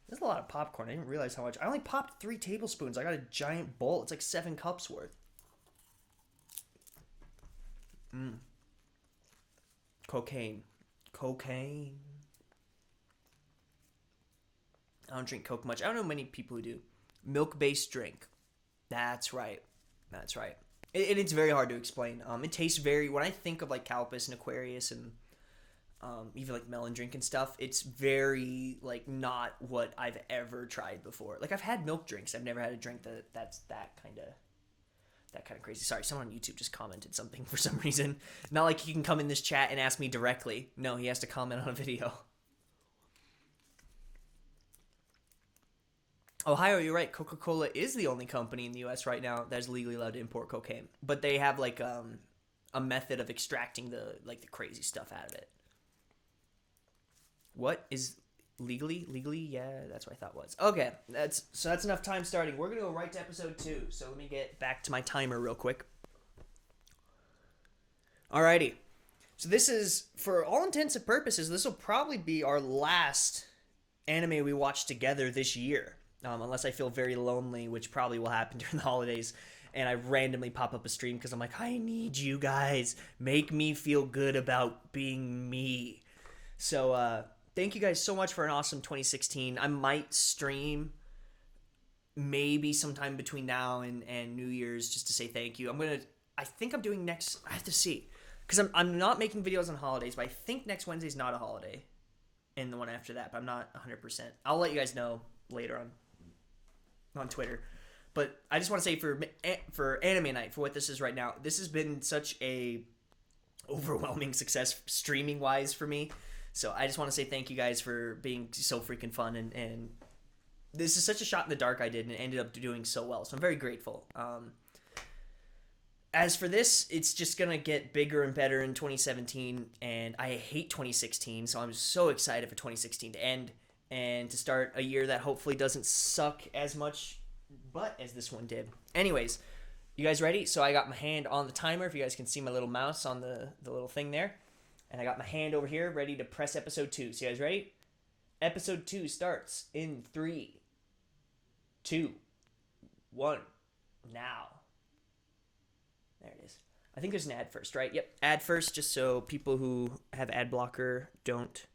There's a lot of popcorn. I didn't realize how much. I only popped 3 tablespoons. I got a giant bowl. It's like 7 cups worth. Cocaine. I don't drink Coke much. I don't know many people who do. Milk-based drink. That's right. It's very hard to explain. It tastes very... When I think of like Calpis and Aquarius and even like melon drink and stuff, it's very like not what I've ever tried before. Like I've had milk drinks. I've never had a drink that's that kind of crazy. Sorry, someone on YouTube just commented something for some reason. Not like he can come in this chat and ask me directly. No, he has to comment on a video. Ohio, you're right. Coca-Cola is the only company in the U.S. right now that is legally allowed to import cocaine, but they have like a method of extracting the crazy stuff out of it. What is legally? Yeah, that's what I thought was. Okay, that's enough time starting. We're gonna go right to episode 2. So let me get back to my timer real quick. Alrighty. So this is, for all intents and purposes, this will probably be our last anime we watch together this year. Unless I feel very lonely, which probably will happen during the holidays, and I randomly pop up a stream because I'm like, I need you guys. Make me feel good about being me. So, thank you guys so much for an awesome 2016. I might stream maybe sometime between now and New Year's just to say thank you. I think I'm doing next... I have to see. Because I'm not making videos on holidays, but I think next Wednesday's not a holiday. And the one after that, but I'm not 100%. I'll let you guys know later on Twitter. But I just want to say for Anime Night, for what this is right now, this has been such a overwhelming success streaming wise for me. So I just want to say thank you guys for being so freaking fun, and this is such a shot in the dark I did, and it ended up doing so well. So I'm very grateful. As for this, it's just gonna get bigger and better in 2017, and I hate 2016, so I'm so excited for 2016 to end and to start a year that hopefully doesn't suck as much butt as this one did. Anyways, you guys ready? So I got my hand on the timer, if you guys can see my little mouse on the little thing there. And I got my hand over here ready to press episode 2. So you guys ready? Episode 2 starts in 3, 2, 1, now. There it is. I think there's an ad first, right? Yep, ad first, just so people who have ad blocker don't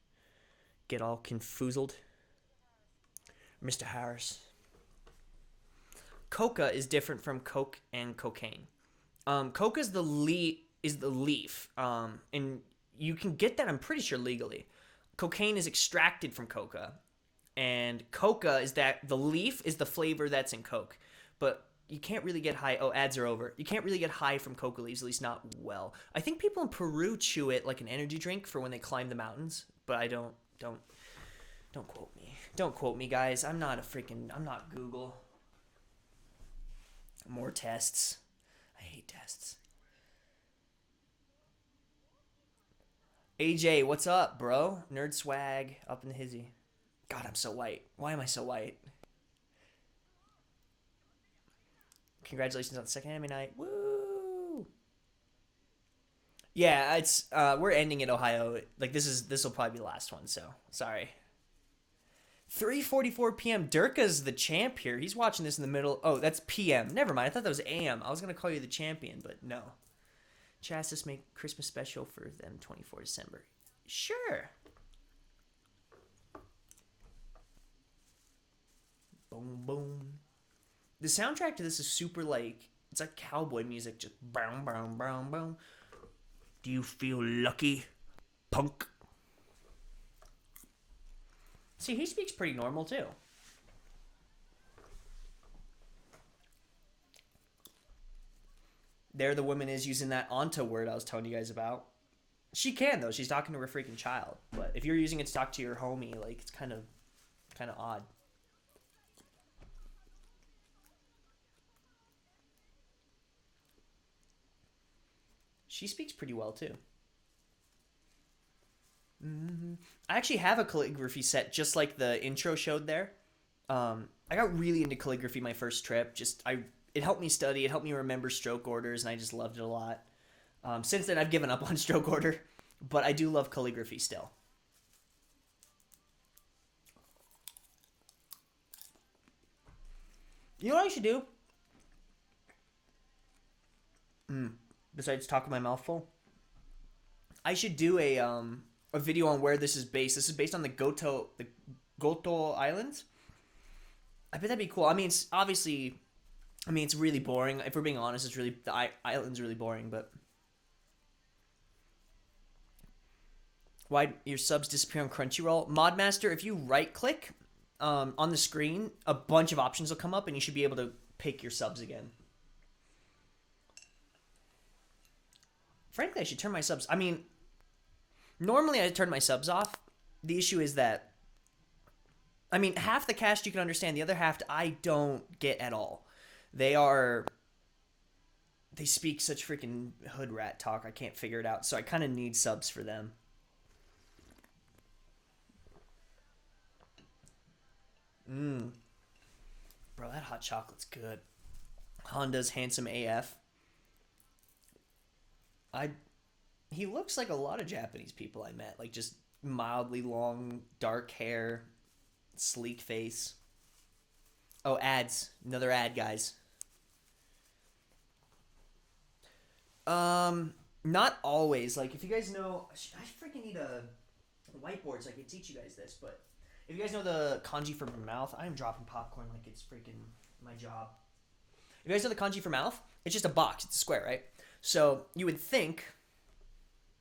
get all confoozled. Mr. Harris. Coca is different from Coke and cocaine. Coca is the leaf, and you can get that, I'm pretty sure, legally. Cocaine is extracted from coca, and coca is that the leaf is the flavor that's in Coke, but you can't really get high. Oh, ads are over. You can't really get high from coca leaves, at least not well. I think people in Peru chew it like an energy drink for when they climb the mountains, but I don't quote me. Don't quote me, guys. I'm not Google. More tests. I hate tests. AJ, what's up, bro? Nerd swag up in the hizzy. God, I'm so white. Why am I so white? Congratulations on the second anime night. Woo! Yeah, it's we're ending at Ohio. Like this will probably be the last one, so sorry. 3:44 p.m. Durka's the champ here. He's watching this in the middle. Oh, that's p.m. Never mind. I thought that was a.m. I was gonna call you the champion, but no. Chassis make Christmas special for them 24 December. Sure. Boom, boom. The soundtrack to this is super like, it's like cowboy music, just boom, boom, boom, boom. Do you feel lucky, punk? See, he speaks pretty normal too. There, the woman is using that onto word I was telling you guys about. She can though. She's talking to her freaking child. But if you're using it to talk to your homie, like it's kind of odd. She speaks pretty well too. I actually have a calligraphy set just like the intro showed there. I got really into calligraphy my first trip. It helped me study, it helped me remember stroke orders, and I just loved it a lot. Since then, I've given up on stroke order, but I do love calligraphy still. You know what I should do? Besides talking my mouth full, I should do a video on where this is based. This is based on the Goto Islands. I bet that'd be cool. I mean, it's obviously, I mean, it's really boring. If we're being honest, it's really the island's really boring. But why your subs disappear on Crunchyroll? Modmaster, if you right click on the screen, a bunch of options will come up, and you should be able to pick your subs again. Frankly, I should turn my subs. I mean, normally I turn my subs off. The issue is that, I mean, half the cast you can understand. The other half I don't get at all. They speak such freaking hood rat talk. I can't figure it out. So I kind of need subs for them. Bro, that hot chocolate's good. Honda's handsome AF. He looks like a lot of Japanese people I met. Like just mildly long, dark hair, sleek face. Oh, ads. Another ad, guys. Not always. Like, if you guys know, I freaking need a whiteboard so I can teach you guys this. But if you guys know the kanji for mouth, I am dropping popcorn like it's freaking my job. If you guys know the kanji for mouth, it's just a box. It's a square, right? So you would think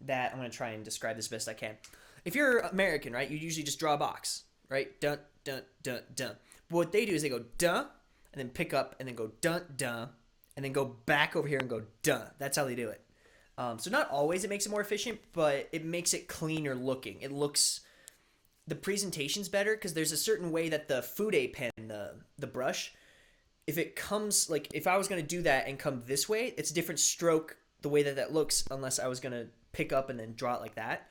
that, I'm going to try and describe this best I can. If you're American, right, you usually just draw a box, right? Dun, dun, dun, dun. But what they do is they go dun, and then pick up, and then go dun, dun, and then go back over here and go dun. That's how they do it. So not always it makes it more efficient, but it makes it cleaner looking. It looks, the presentation's better because there's a certain way that the fude pen, the brush, if it comes, like if I was going to do that and come this way, it's a different stroke the way that looks unless I was going to pick up and then draw it like that.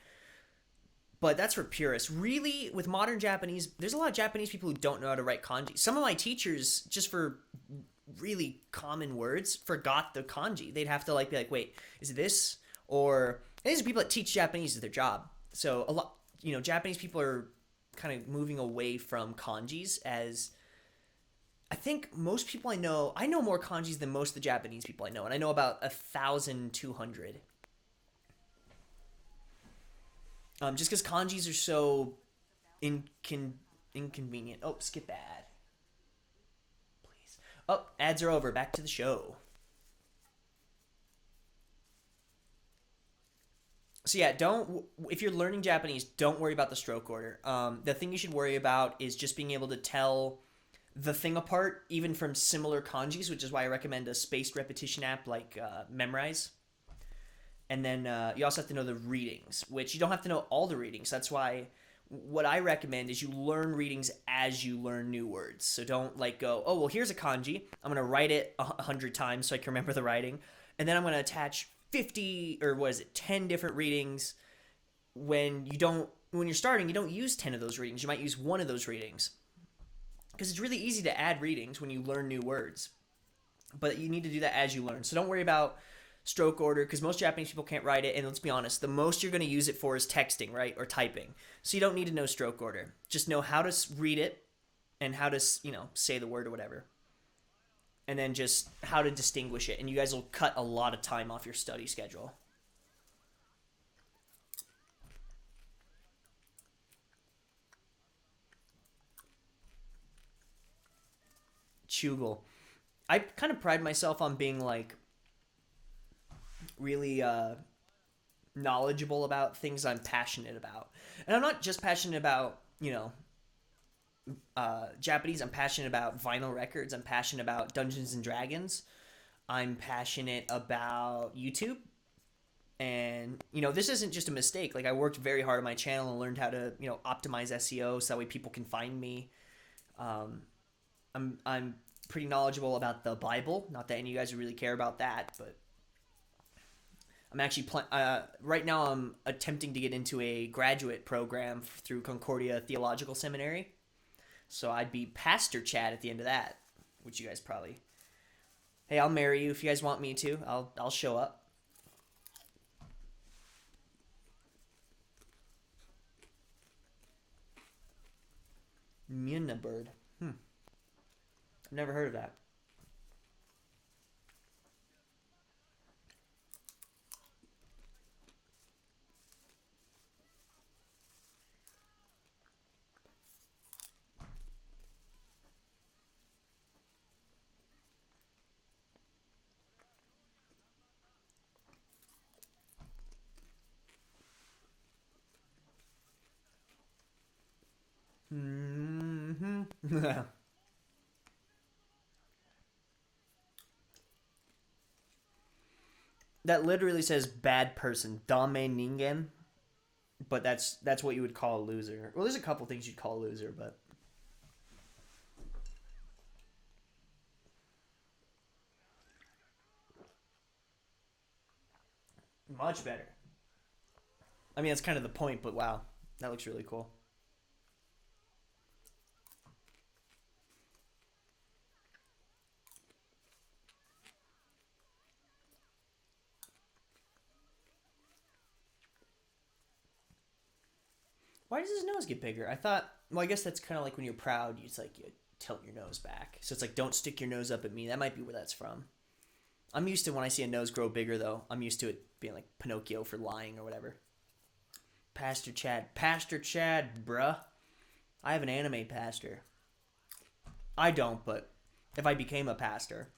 But that's for purists. Really, with modern Japanese, there's a lot of Japanese people who don't know how to write kanji. Some of my teachers, just for really common words, forgot the kanji. They'd have to like be like, wait, is it this? Or, and these are people that teach Japanese as their job. So a lot, Japanese people are kind of moving away from kanjis, as I think most people I know more kanjis than most of the Japanese people I know, and I know about 1,200. Just because kanjis are so inconvenient. Oh, skip ad. Please. Oh, ads are over. Back to the show. So yeah, if you're learning Japanese, don't worry about the stroke order. The thing you should worry about is just being able to tell the thing apart, even from similar kanjis, which is why I recommend a spaced repetition app like Memrise. And then you also have to know the readings, which you don't have to know all the readings. That's why what I recommend is you learn readings as you learn new words. So don't like go, oh, well, here's a kanji. I'm going to write it 100 times so I can remember the writing. And then I'm going to attach 50 or 10 different readings. When you're starting, you don't use 10 of those readings. You might use one of those readings. Because it's really easy to add readings when you learn new words. But you need to do that as you learn. So don't worry about stroke order, because most Japanese people can't write it, and let's be honest, the most you're going to use it for is texting, right, or typing. So you don't need to know stroke order. Just know how to read it and how to, say the word or whatever. And then just how to distinguish it, and you guys will cut a lot of time off your study schedule. Chugel. I kind of pride myself on being like really knowledgeable about things I'm passionate about. And I'm not just passionate about, Japanese. I'm passionate about vinyl records. I'm passionate about Dungeons and Dragons. I'm passionate about YouTube. And, this isn't just a mistake. Like, I worked very hard on my channel and learned how to, optimize SEO so that way people can find me. I'm pretty knowledgeable about the Bible. Not that any of you guys really care about that, but I'm actually right now I'm attempting to get into a graduate program through Concordia Theological Seminary. So I'd be Pastor Chad at the end of that, which you guys probably. Hey, I'll marry you if you guys want me to. I'll show up. Munibird. I've never heard of that. That literally says bad person, dame ningen, but that's what you would call a loser. Well, there's a couple things you'd call a loser, but much better. I mean, that's kind of the point, but wow, that looks really cool. Why does his nose get bigger? I thought, well, I guess that's kind of like when you're proud, it's like you tilt your nose back. So it's like, don't stick your nose up at me. That might be where that's from. I'm used to when I see a nose grow bigger, though. I'm used to it being like Pinocchio for lying or whatever. Pastor Chad. Pastor Chad, bruh. I have an anime pastor. I don't, but if I became a pastor,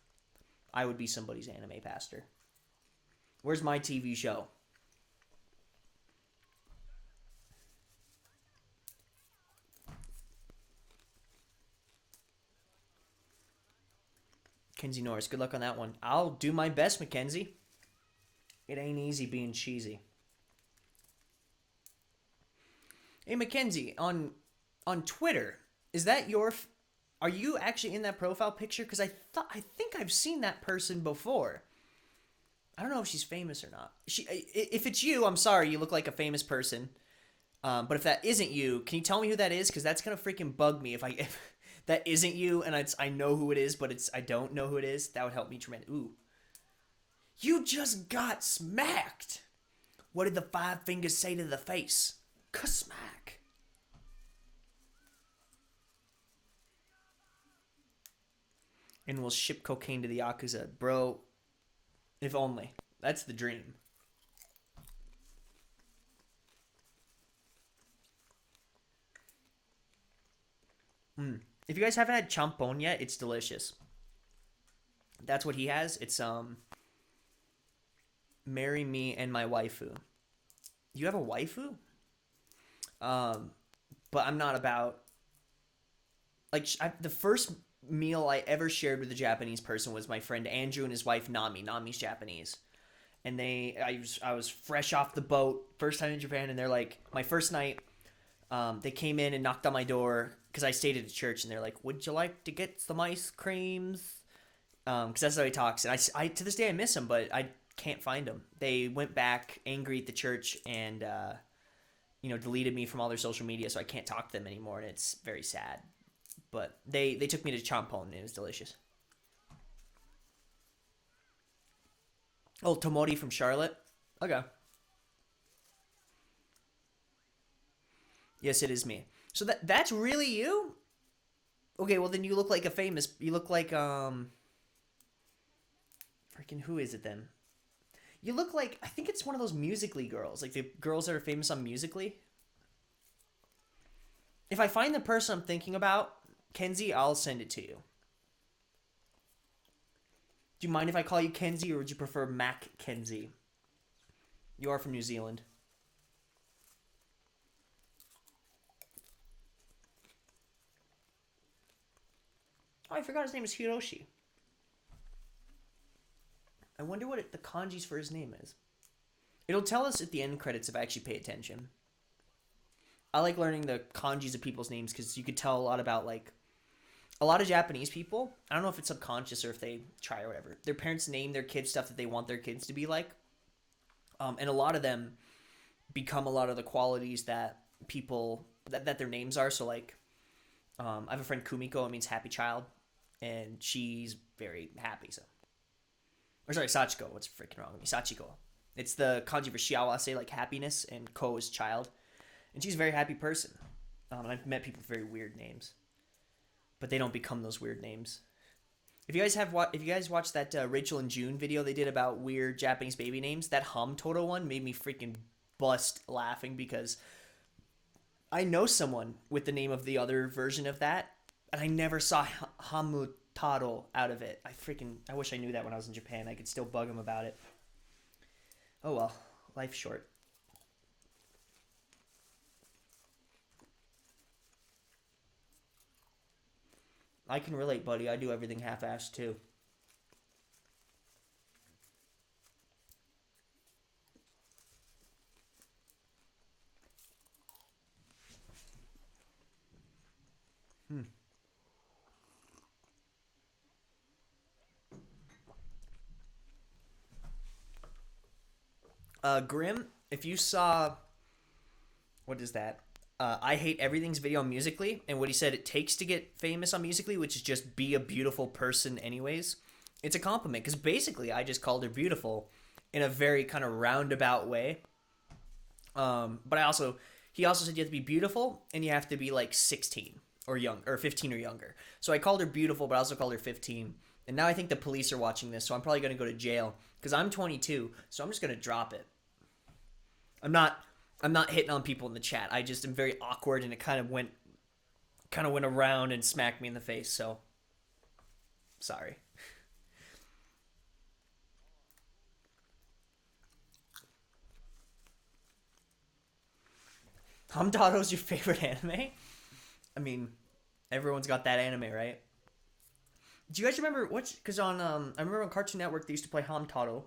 I would be somebody's anime pastor. Where's my TV show? Kenzie Norris, good luck on that one. I'll do my best, Mackenzie. It ain't easy being cheesy. Hey, Mackenzie, on Twitter, is that your? Are you actually in that profile picture? Because I think I've seen that person before. I don't know if she's famous or not. If it's you, I'm sorry, you look like a famous person. But if that isn't you, can you tell me who that is? Because that's gonna freaking bug me if that isn't you, and I know who it is, but I don't know who it is. That would help me tremendously. Ooh, you just got smacked. What did the five fingers say to the face? Smack. And we'll ship cocaine to the Yakuza, bro. If only. That's the dream. If you guys haven't had champon yet, it's delicious. That's what he has. It's marry me and my waifu. You have a waifu? But I'm not about like the first meal I ever shared with a Japanese person was my friend Andrew and his wife Nami. Nami's Japanese, and I was fresh off the boat, first time in Japan, and they're like my first night. They came in and knocked on my door because I stayed at a church, and they're like, "Would you like to get some ice creams?" Because that's how he talks, and I to this day I miss him, but I can't find him. They went back angry at the church and deleted me from all their social media, so I can't talk to them anymore, and it's very sad. But they took me to champon, and it was delicious. Oh, Tomori from Charlotte. Okay. Yes, it is me. So that's really you? Okay, well then you look like a famous. You look like freaking who is it then? You look like I think it's one of those Musically girls, like the girls that are famous on Musically. If I find the person I'm thinking about, Kenzie, I'll send it to you. Do you mind if I call you Kenzie, or would you prefer Mac Kenzie? You are from New Zealand. Oh, I forgot his name is Hiroshi. I wonder what the kanjis for his name is. It'll tell us at the end credits if I actually pay attention. I like learning the kanjis of people's names because you could tell a lot about, like, a lot of Japanese people. I don't know if it's subconscious or if they try or whatever. Their parents name their kids stuff that they want their kids to be like. And a lot of them become a lot of the qualities that people, that their names are. So, like, I have a friend Kumiko, it means happy child. And she's very happy, so. Or sorry, Sachiko. What's freaking wrong with me? Sachiko. It's the kanji for shiawase, like happiness, and ko is child. And she's a very happy person. And I've met people with very weird names, but they don't become those weird names. If you guys watched that Rachel and June video they did about weird Japanese baby names, that Hamtaro one made me freaking bust laughing because I know someone with the name of the other version of that, and I never saw Hamutaro out of it. I wish I knew that when I was in Japan. I could still bug him about it. Oh well, life's short. I can relate, buddy. I do everything half-assed too. Hmm. Grim, if you saw, what is that? I hate everything's video on Musically, and what he said it takes to get famous on Musically, which is just be a beautiful person, anyways. It's a compliment because basically I just called her beautiful in a very kind of roundabout way. But he also said you have to be beautiful and you have to be like 16 or young or 15 or younger. So I called her beautiful, but I also called her 15. And now I think the police are watching this, so I'm probably gonna go to jail because I'm 22. So I'm just gonna drop it. I'm not I'm not hitting on people in the chat. I just am very awkward, and it kind of went around and smacked me in the face. So sorry. Hamtaro's your favorite anime? I mean, everyone's got that anime, right? Do you guys remember what? Because I remember on Cartoon Network they used to play Hamtaro.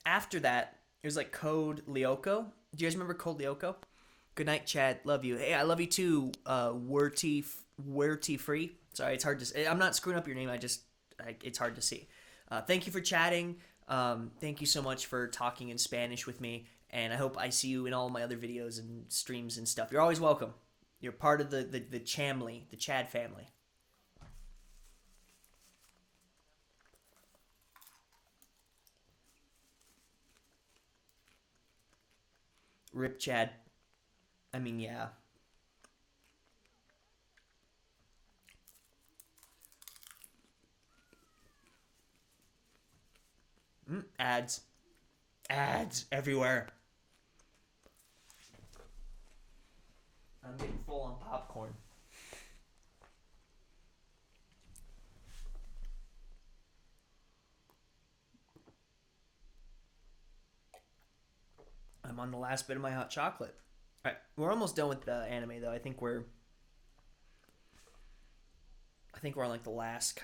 After that, it was like Code Lyoko. Do you guys remember Code Lyoko? Good night, Chad. Love you. Hey, I love you too. Werty free. Sorry, it's hard to say. I'm not screwing up your name. It's hard to see. Thank you for chatting. Thank you so much for talking in Spanish with me. And I hope I see you in all my other videos and streams and stuff. You're always welcome. You're part of the Chamley, the Chad family. Rip Chad. I mean, yeah. Ads. Ads everywhere. I'm getting full on popcorn. I'm on the last bit of my hot chocolate. All right, we're almost done with the anime though. I think we're on like the last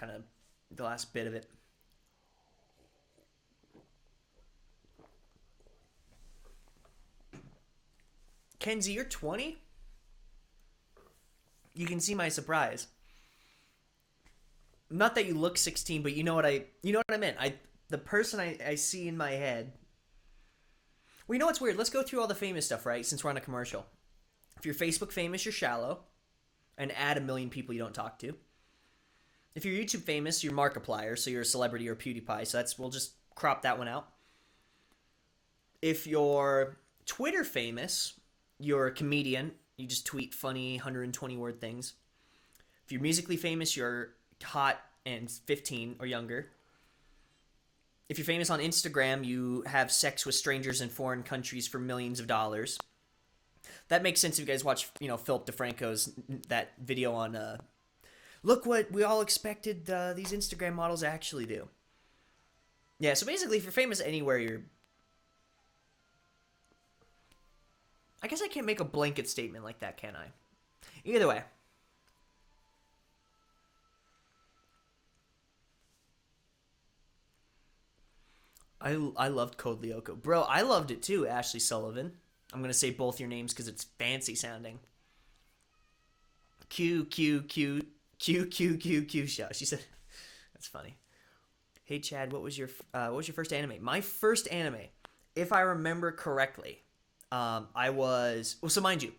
bit of it. Kenzie, you're 20? You can see my surprise. Not that you look 16, but you know what I meant. The person I see in my head. Well, you know what's weird? Let's go through all the famous stuff, right? Since we're on a commercial. If you're Facebook famous, you're shallow, and add a million people you don't talk to. If you're YouTube famous, you're Markiplier, so you're a celebrity or PewDiePie. So we'll just crop that one out. If you're Twitter famous, you're a comedian. You just tweet funny 120 word things. If you're musically famous, you're hot and 15 or younger. If you're famous on Instagram, you have sex with strangers in foreign countries for millions of dollars. That makes sense if you guys watch, Philip DeFranco's that video on look what we all expected these Instagram models actually do. Yeah, so basically, if you're famous anywhere, you're. I guess I can't make a blanket statement like that, can I? Either way. I loved Code Lyoko. Bro, I loved it too, Ashley Sullivan. I'm going to say both your names because it's fancy sounding. Q, Q, Q, Q, Q, Q, Q show. She said, that's funny. Hey, Chad, what was your first anime? My first anime, if I remember correctly, I was. Well, so mind you,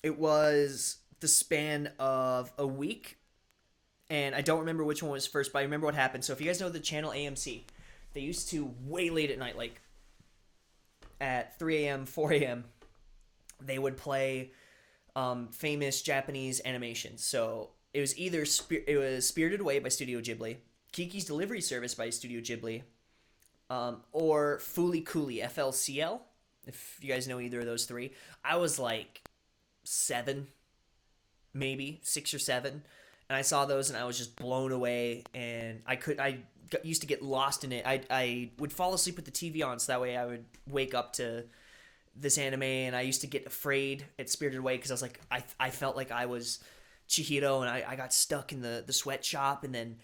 it was the span of a week, and I don't remember which one was first, but I remember what happened. So if you guys know the channel AMC, they used to way late at night, like at 3 a.m., 4 a.m., they would play famous Japanese animations. So it was either it was Spirited Away by Studio Ghibli, Kiki's Delivery Service by Studio Ghibli, or Fooly Cooly, FLCL. If you guys know either of those three, I was like 7, maybe 6 or 7, and I saw those and I was just blown away. And used to get lost in it. I would fall asleep with the TV on, so that way I would wake up to this anime. And I used to get afraid at Spirited Away because I was like, I felt like I was Chihiro, and I got stuck in the sweatshop. And then,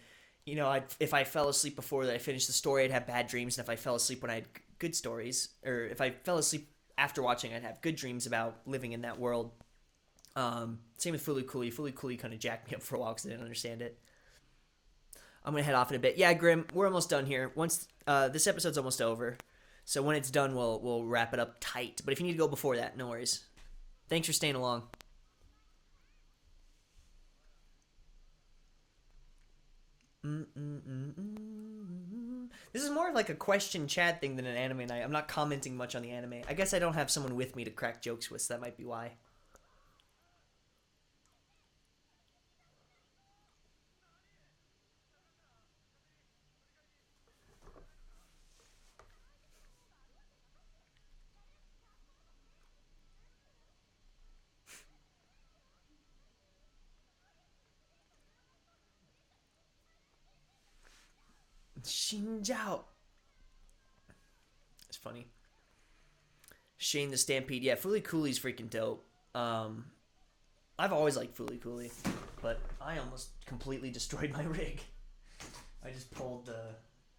you know, if I fell asleep before that I finished the story, I'd have bad dreams. And if I fell asleep when I had good stories, or if I fell asleep after watching, I'd have good dreams about living in that world. Same with Fooly Cooly. Fooly Cooly kind of jacked me up for a while because I didn't understand it. I'm gonna head off in a bit. Yeah, Grim, we're almost done here. Once this episode's almost over, so when it's done, we'll wrap it up tight. But if you need to go before that, no worries. Thanks for staying along. This is more of like a question chat thing than an anime night. I'm not commenting much on the anime. I guess I don't have someone with me to crack jokes with, so that might be why. Shinjao. It's funny. Shane the Stampede. Yeah, Fooly Cooly's freaking dope. I've always liked Fooly Cooly, but I almost completely destroyed my rig. I just pulled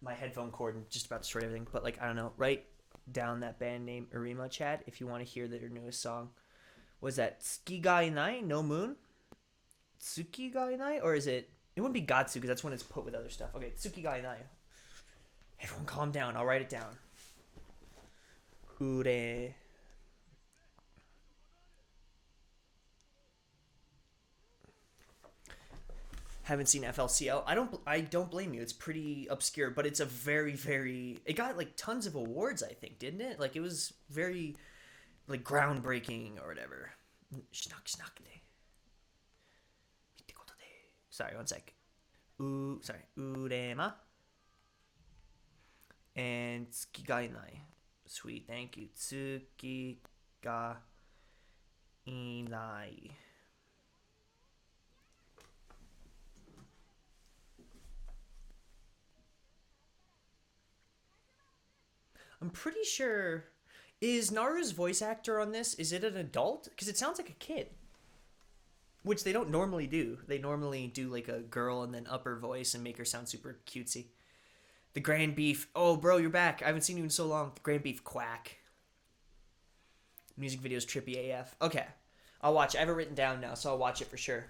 my headphone cord and just about destroyed everything. But like, I don't know. Write down that band name Arima, Chad, if you want to hear their newest song. Was that Tsukiga Inai? No Moon? Tsukiga Inai? Or is it? It wouldn't be Gatsu because that's when it's put with other stuff. Okay, Tsukiga Inai. Everyone calm down. I'll write it down. Ure. Haven't seen FLCL. I don't blame you. It's pretty obscure, but it's a very it got like tons of awards, I think, didn't it? Like it was very like groundbreaking or whatever. Sorry, one sec. Sorry. Urema and Tsukiga Inai. Sweet, thank you. Tsukiga Inai. I'm pretty sure. Is Naru's voice actor on this? Is it an adult? Because it sounds like a kid. Which they don't normally do. They normally do like a girl and then up her voice and make her sound super cutesy. The Grand Beef. Oh, bro, you're back. I haven't seen you in so long. The Grand Beef quack. Music video's trippy AF. Okay. I'll watch it. I have it written down now, so I'll watch it for sure.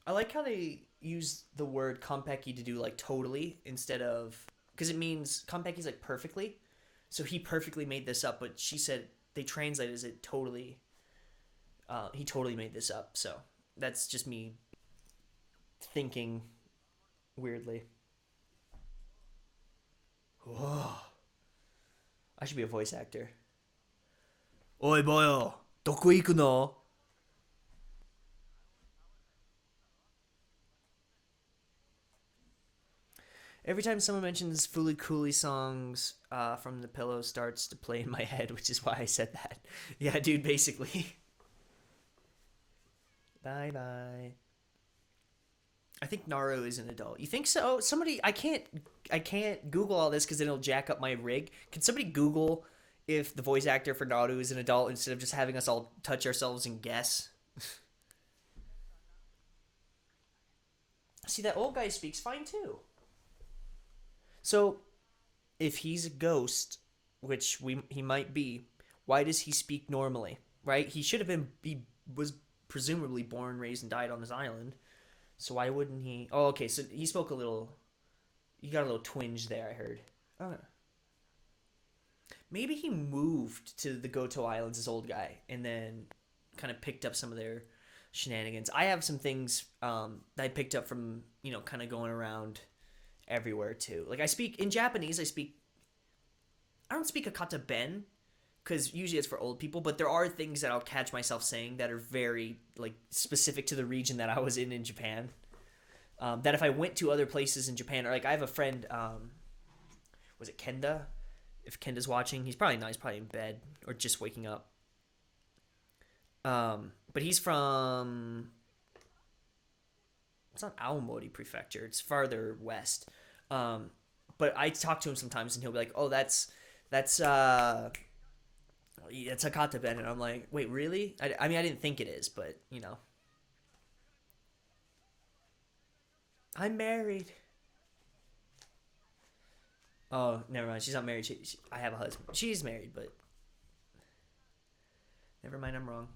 I like how they use the word Konpeki to do like totally instead of, because it means Konpeki's like perfectly. So he perfectly made this up, but she said they translate as it totally. He totally made this up. So that's just me thinking weirdly. Whoa. I should be a voice actor. Oi, boyo. Doko iku no? Every time someone mentions Fooly Cooley songs from the pillow starts to play in my head, which is why I said that. Yeah, dude, basically. Bye bye. I think Naru is an adult. You think so? Somebody, I can't Google all this because then it'll jack up my rig. Can somebody Google if the voice actor for Naru is an adult instead of just having us all touch ourselves and guess? See, that old guy speaks fine too. So, if he's a ghost, which he might be, why does he speak normally? Right? He should have been. He was presumably born, raised, and died on this island. So why wouldn't he? Oh, okay. So he spoke a little. You got a little twinge there. I heard. Oh. Maybe he moved to the Goto Islands as old guy, and then kind of picked up some of their shenanigans. I have some things that I picked up from kind of going around everywhere too. Like I speak in Japanese. I don't speak Akata Ben because usually it's for old people, but there are things that I'll catch myself saying that are very like specific to the region that I was in Japan. That if I went to other places in Japan, or like I have a friend, was it Kenda? If Kenda's watching, he's probably not. He's probably in bed or just waking up. But he's from. It's not Aomori Prefecture. It's farther west. But I talk to him sometimes, and he'll be like, "Oh, that's it's Hakata Ben," and I'm like, "Wait, really?" I mean, I didn't think it is, but I'm married. Oh, never mind. She's not married. I have a husband. She's married, but never mind. I'm wrong.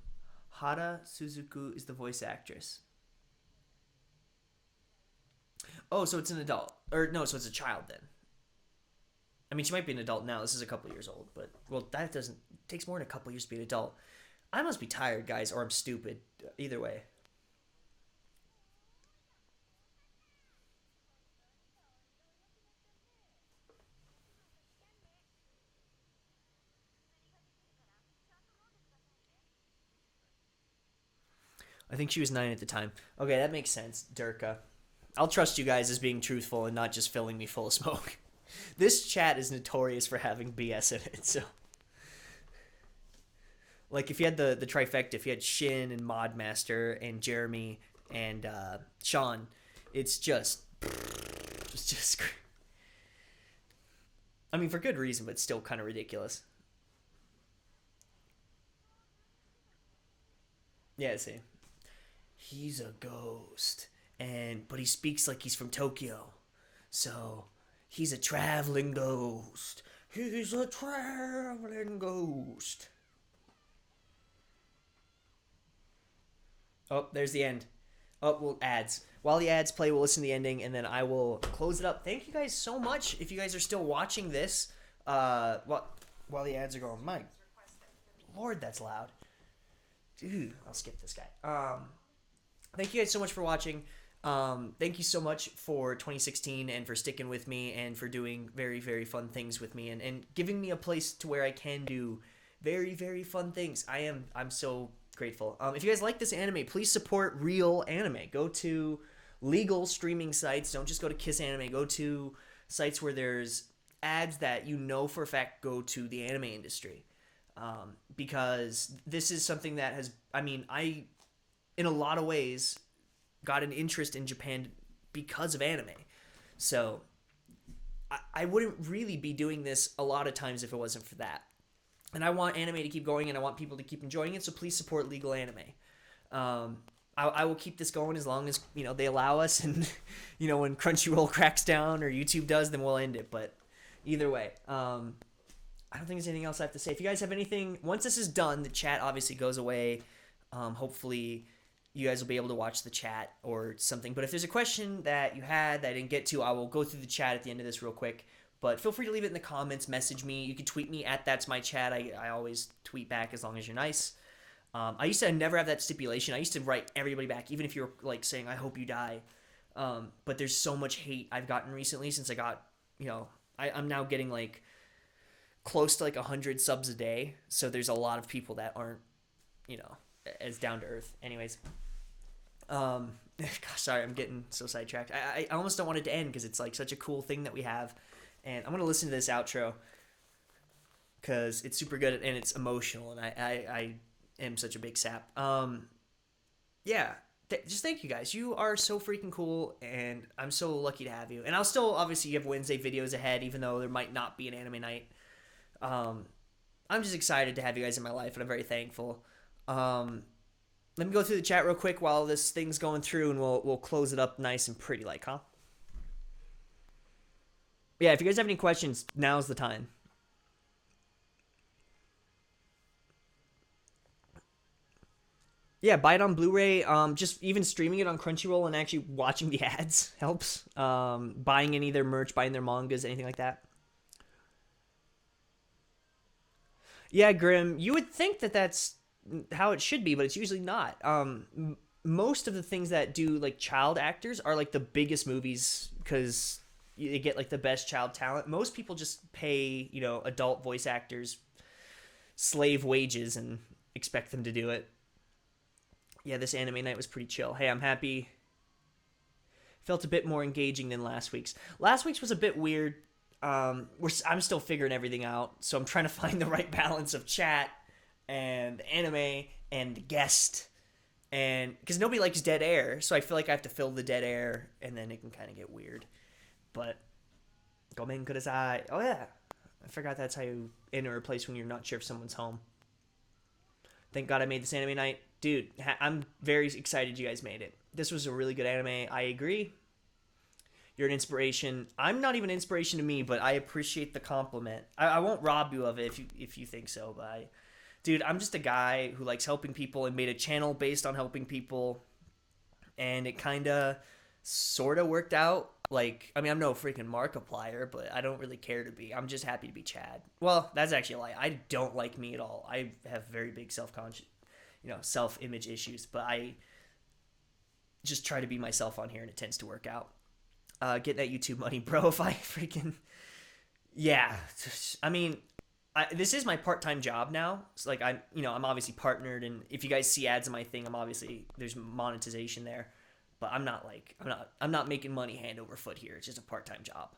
Hara Suzuku is the voice actress. Oh, so it's an adult, or no? So it's a child then. I mean, she might be an adult now. This is a couple years old, but well, that doesn't it takes more than a couple years to be an adult. I must be tired, guys, or I'm stupid. Either way, I think she was 9 at the time. Okay, that makes sense, Durka. I'll trust you guys as being truthful and not just filling me full of smoke. This chat is notorious for having BS in it. So, like, if you had the trifecta, if you had Shin and Modmaster and Jeremy and Sean, it's just. I mean, for good reason, but still kind of ridiculous. Yeah, see, he's a ghost, but he speaks like he's from Tokyo, so he's a traveling ghost. He's a traveling ghost. Oh, there's the end. Oh, well, ads. While the ads play, we'll listen to the ending, and then I will close it up. Thank you guys so much. If you guys are still watching this, while the ads are going, my lord, that's loud. Dude, I'll skip this guy. Thank you guys so much for watching. Thank you so much for 2016 and for sticking with me and for doing very, very fun things with me and giving me a place to where I can do very, very fun things. I'm so grateful. If you guys like this anime, please support real anime. Go to legal streaming sites. Don't just go to Kiss Anime. Go to sites where there's ads that you know for a fact go to the anime industry. Because this is something that has, I mean, in a lot of ways, got an interest in Japan because of anime. So, I wouldn't really be doing this a lot of times if it wasn't for that. And I want anime to keep going, and I want people to keep enjoying it, so please support legal anime. I will keep this going as long as, they allow us, and, when Crunchyroll cracks down or YouTube does, then we'll end it. But either way, I don't think there's anything else I have to say. If you guys have anything, once this is done, the chat obviously goes away. Hopefully, you guys will be able to watch the chat or something. But if there's a question that you had that I didn't get to, I will go through the chat at the end of this real quick. But feel free to leave it in the comments, message me. You can tweet me at That's My Chat. I always tweet back as long as you're nice. I used to never have that stipulation. I used to write everybody back, even if you're like saying, I hope you die. But there's so much hate I've gotten recently since I got, I'm now getting like close to like 100 subs a day. So there's a lot of people that aren't, as down to earth. Anyways, Gosh, sorry, I'm getting so sidetracked. I almost don't want it to end because it's like such a cool thing that we have, and I'm gonna listen to this outro because it's super good and it's emotional, and I am such a big sap. Yeah, just thank you guys. You are so freaking cool, and I'm so lucky to have you. And I'll still obviously have Wednesday videos ahead, even though there might not be an anime night. I'm just excited to have you guys in my life, and I'm very thankful. Let me go through the chat real quick while this thing's going through, and we'll close it up nice and pretty, like, huh? Yeah, if you guys have any questions, now's the time. Yeah, buy it on Blu-ray. Just even streaming it on CrunchyRoll and actually watching the ads helps. Buying any of their merch, buying their mangas, anything like that. Yeah, Grim, you would think that that's how it should be, but it's usually not. Most of the things that do like child actors are like the biggest movies because they get like the best child talent. Most people just pay, adult voice actors slave wages and expect them to do it. Yeah, this anime night was pretty chill. Hey, I'm happy. Felt a bit more engaging than last week's. Last week's was a bit weird. I'm still figuring everything out, so I'm trying to find the right balance of chat and anime and the guest, and because nobody likes dead air, so I feel like I have to fill the dead air, and then it can kind of get weird. But Gomen kudasai. Oh yeah, I forgot that's how you enter a place when you're not sure if someone's home. Thank God I made this anime night, dude. I'm very excited you guys made it. This was a really good anime. I agree. You're an inspiration. I'm not even an inspiration to me, but I appreciate the compliment. I won't rob you of it if you think so, but dude, I'm just a guy who likes helping people and made a channel based on helping people, and it kind of sort of worked out. Like, I mean, I'm no freaking Markiplier, but I don't really care to be. I'm just happy to be Chad. Well, that's actually a lie. I don't like me at all. I have very big self-image issues, but I just try to be myself on here, and it tends to work out. Get that YouTube money, bro. If I freaking... Yeah. I mean, this is my part-time job now. So, like, I'm obviously partnered, and if you guys see ads in my thing, there's monetization there. But I'm not making money hand over foot here. It's just a part-time job.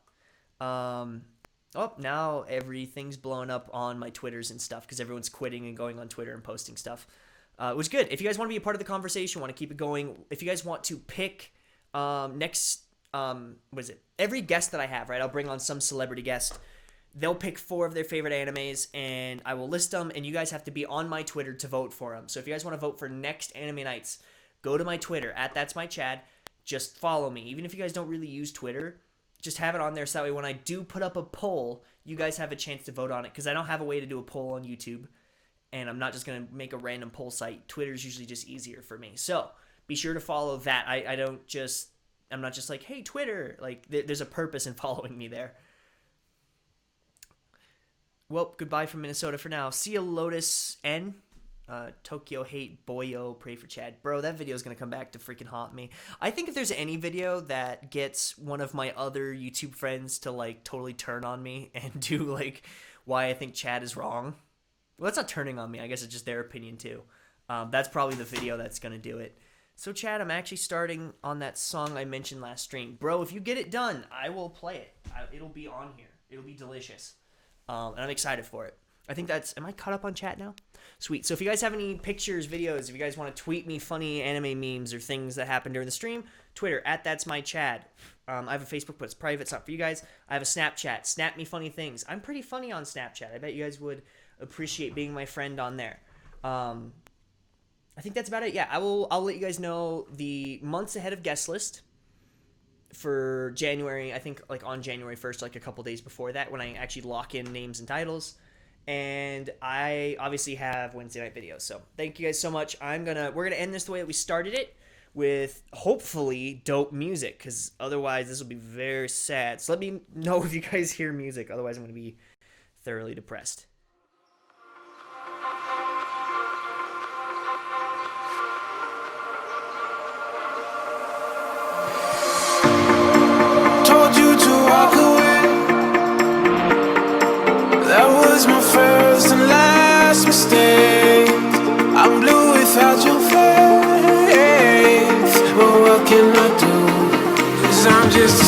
Now everything's blowing up on my Twitters and stuff because everyone's quitting and going on Twitter and posting stuff. It was good. If you guys want to be a part of the conversation, want to keep it going, if you guys want to pick every guest that I have, right? I'll bring on some celebrity guest. They'll pick 4 of their favorite animes, and I will list them, and you guys have to be on my Twitter to vote for them. So if you guys want to vote for next anime nights, go to my Twitter, @that'smychad. Just follow me. Even if you guys don't really use Twitter, just have it on there so that way when I do put up a poll, you guys have a chance to vote on it, because I don't have a way to do a poll on YouTube, and I'm not just going to make a random poll site. Twitter's usually just easier for me. So be sure to follow that. I'm not just like, hey, Twitter. Like, there's a purpose in following me there. Well, goodbye from Minnesota for now. See ya, Lotus N. Tokyo Hate Boyo, pray for Chad. Bro, that video is going to come back to freaking haunt me. I think if there's any video that gets one of my other YouTube friends to, like, totally turn on me and do, like, why I think Chad is wrong. Well, that's not turning on me. I guess it's just their opinion, too. That's probably the video that's going to do it. So, Chad, I'm actually starting on that song I mentioned last stream. Bro, if you get it done, I will play it. It'll be on here. It'll be delicious. And I'm excited for it. I think am I caught up on chat now? Sweet. So if you guys have any pictures, videos, if you guys want to tweet me funny anime memes or things that happened during the stream, Twitter, @that'smychad. I have a Facebook, but it's private. It's not for you guys. I have a Snapchat. Snap me funny things. I'm pretty funny on Snapchat. I bet you guys would appreciate being my friend on there. I think that's about it. Yeah, I'll let you guys know the months ahead of guest list for January. I think like on January 1st, like a couple days before that, when I actually lock in names and titles. And I obviously have Wednesday night videos. So thank you guys so much. We're gonna end this the way that we started it, with hopefully dope music, because otherwise this will be very sad. So let me know if you guys hear music. Otherwise I'm gonna be thoroughly depressed. Told you to walk away. That was my first and last mistake. I'm blue without your face. just to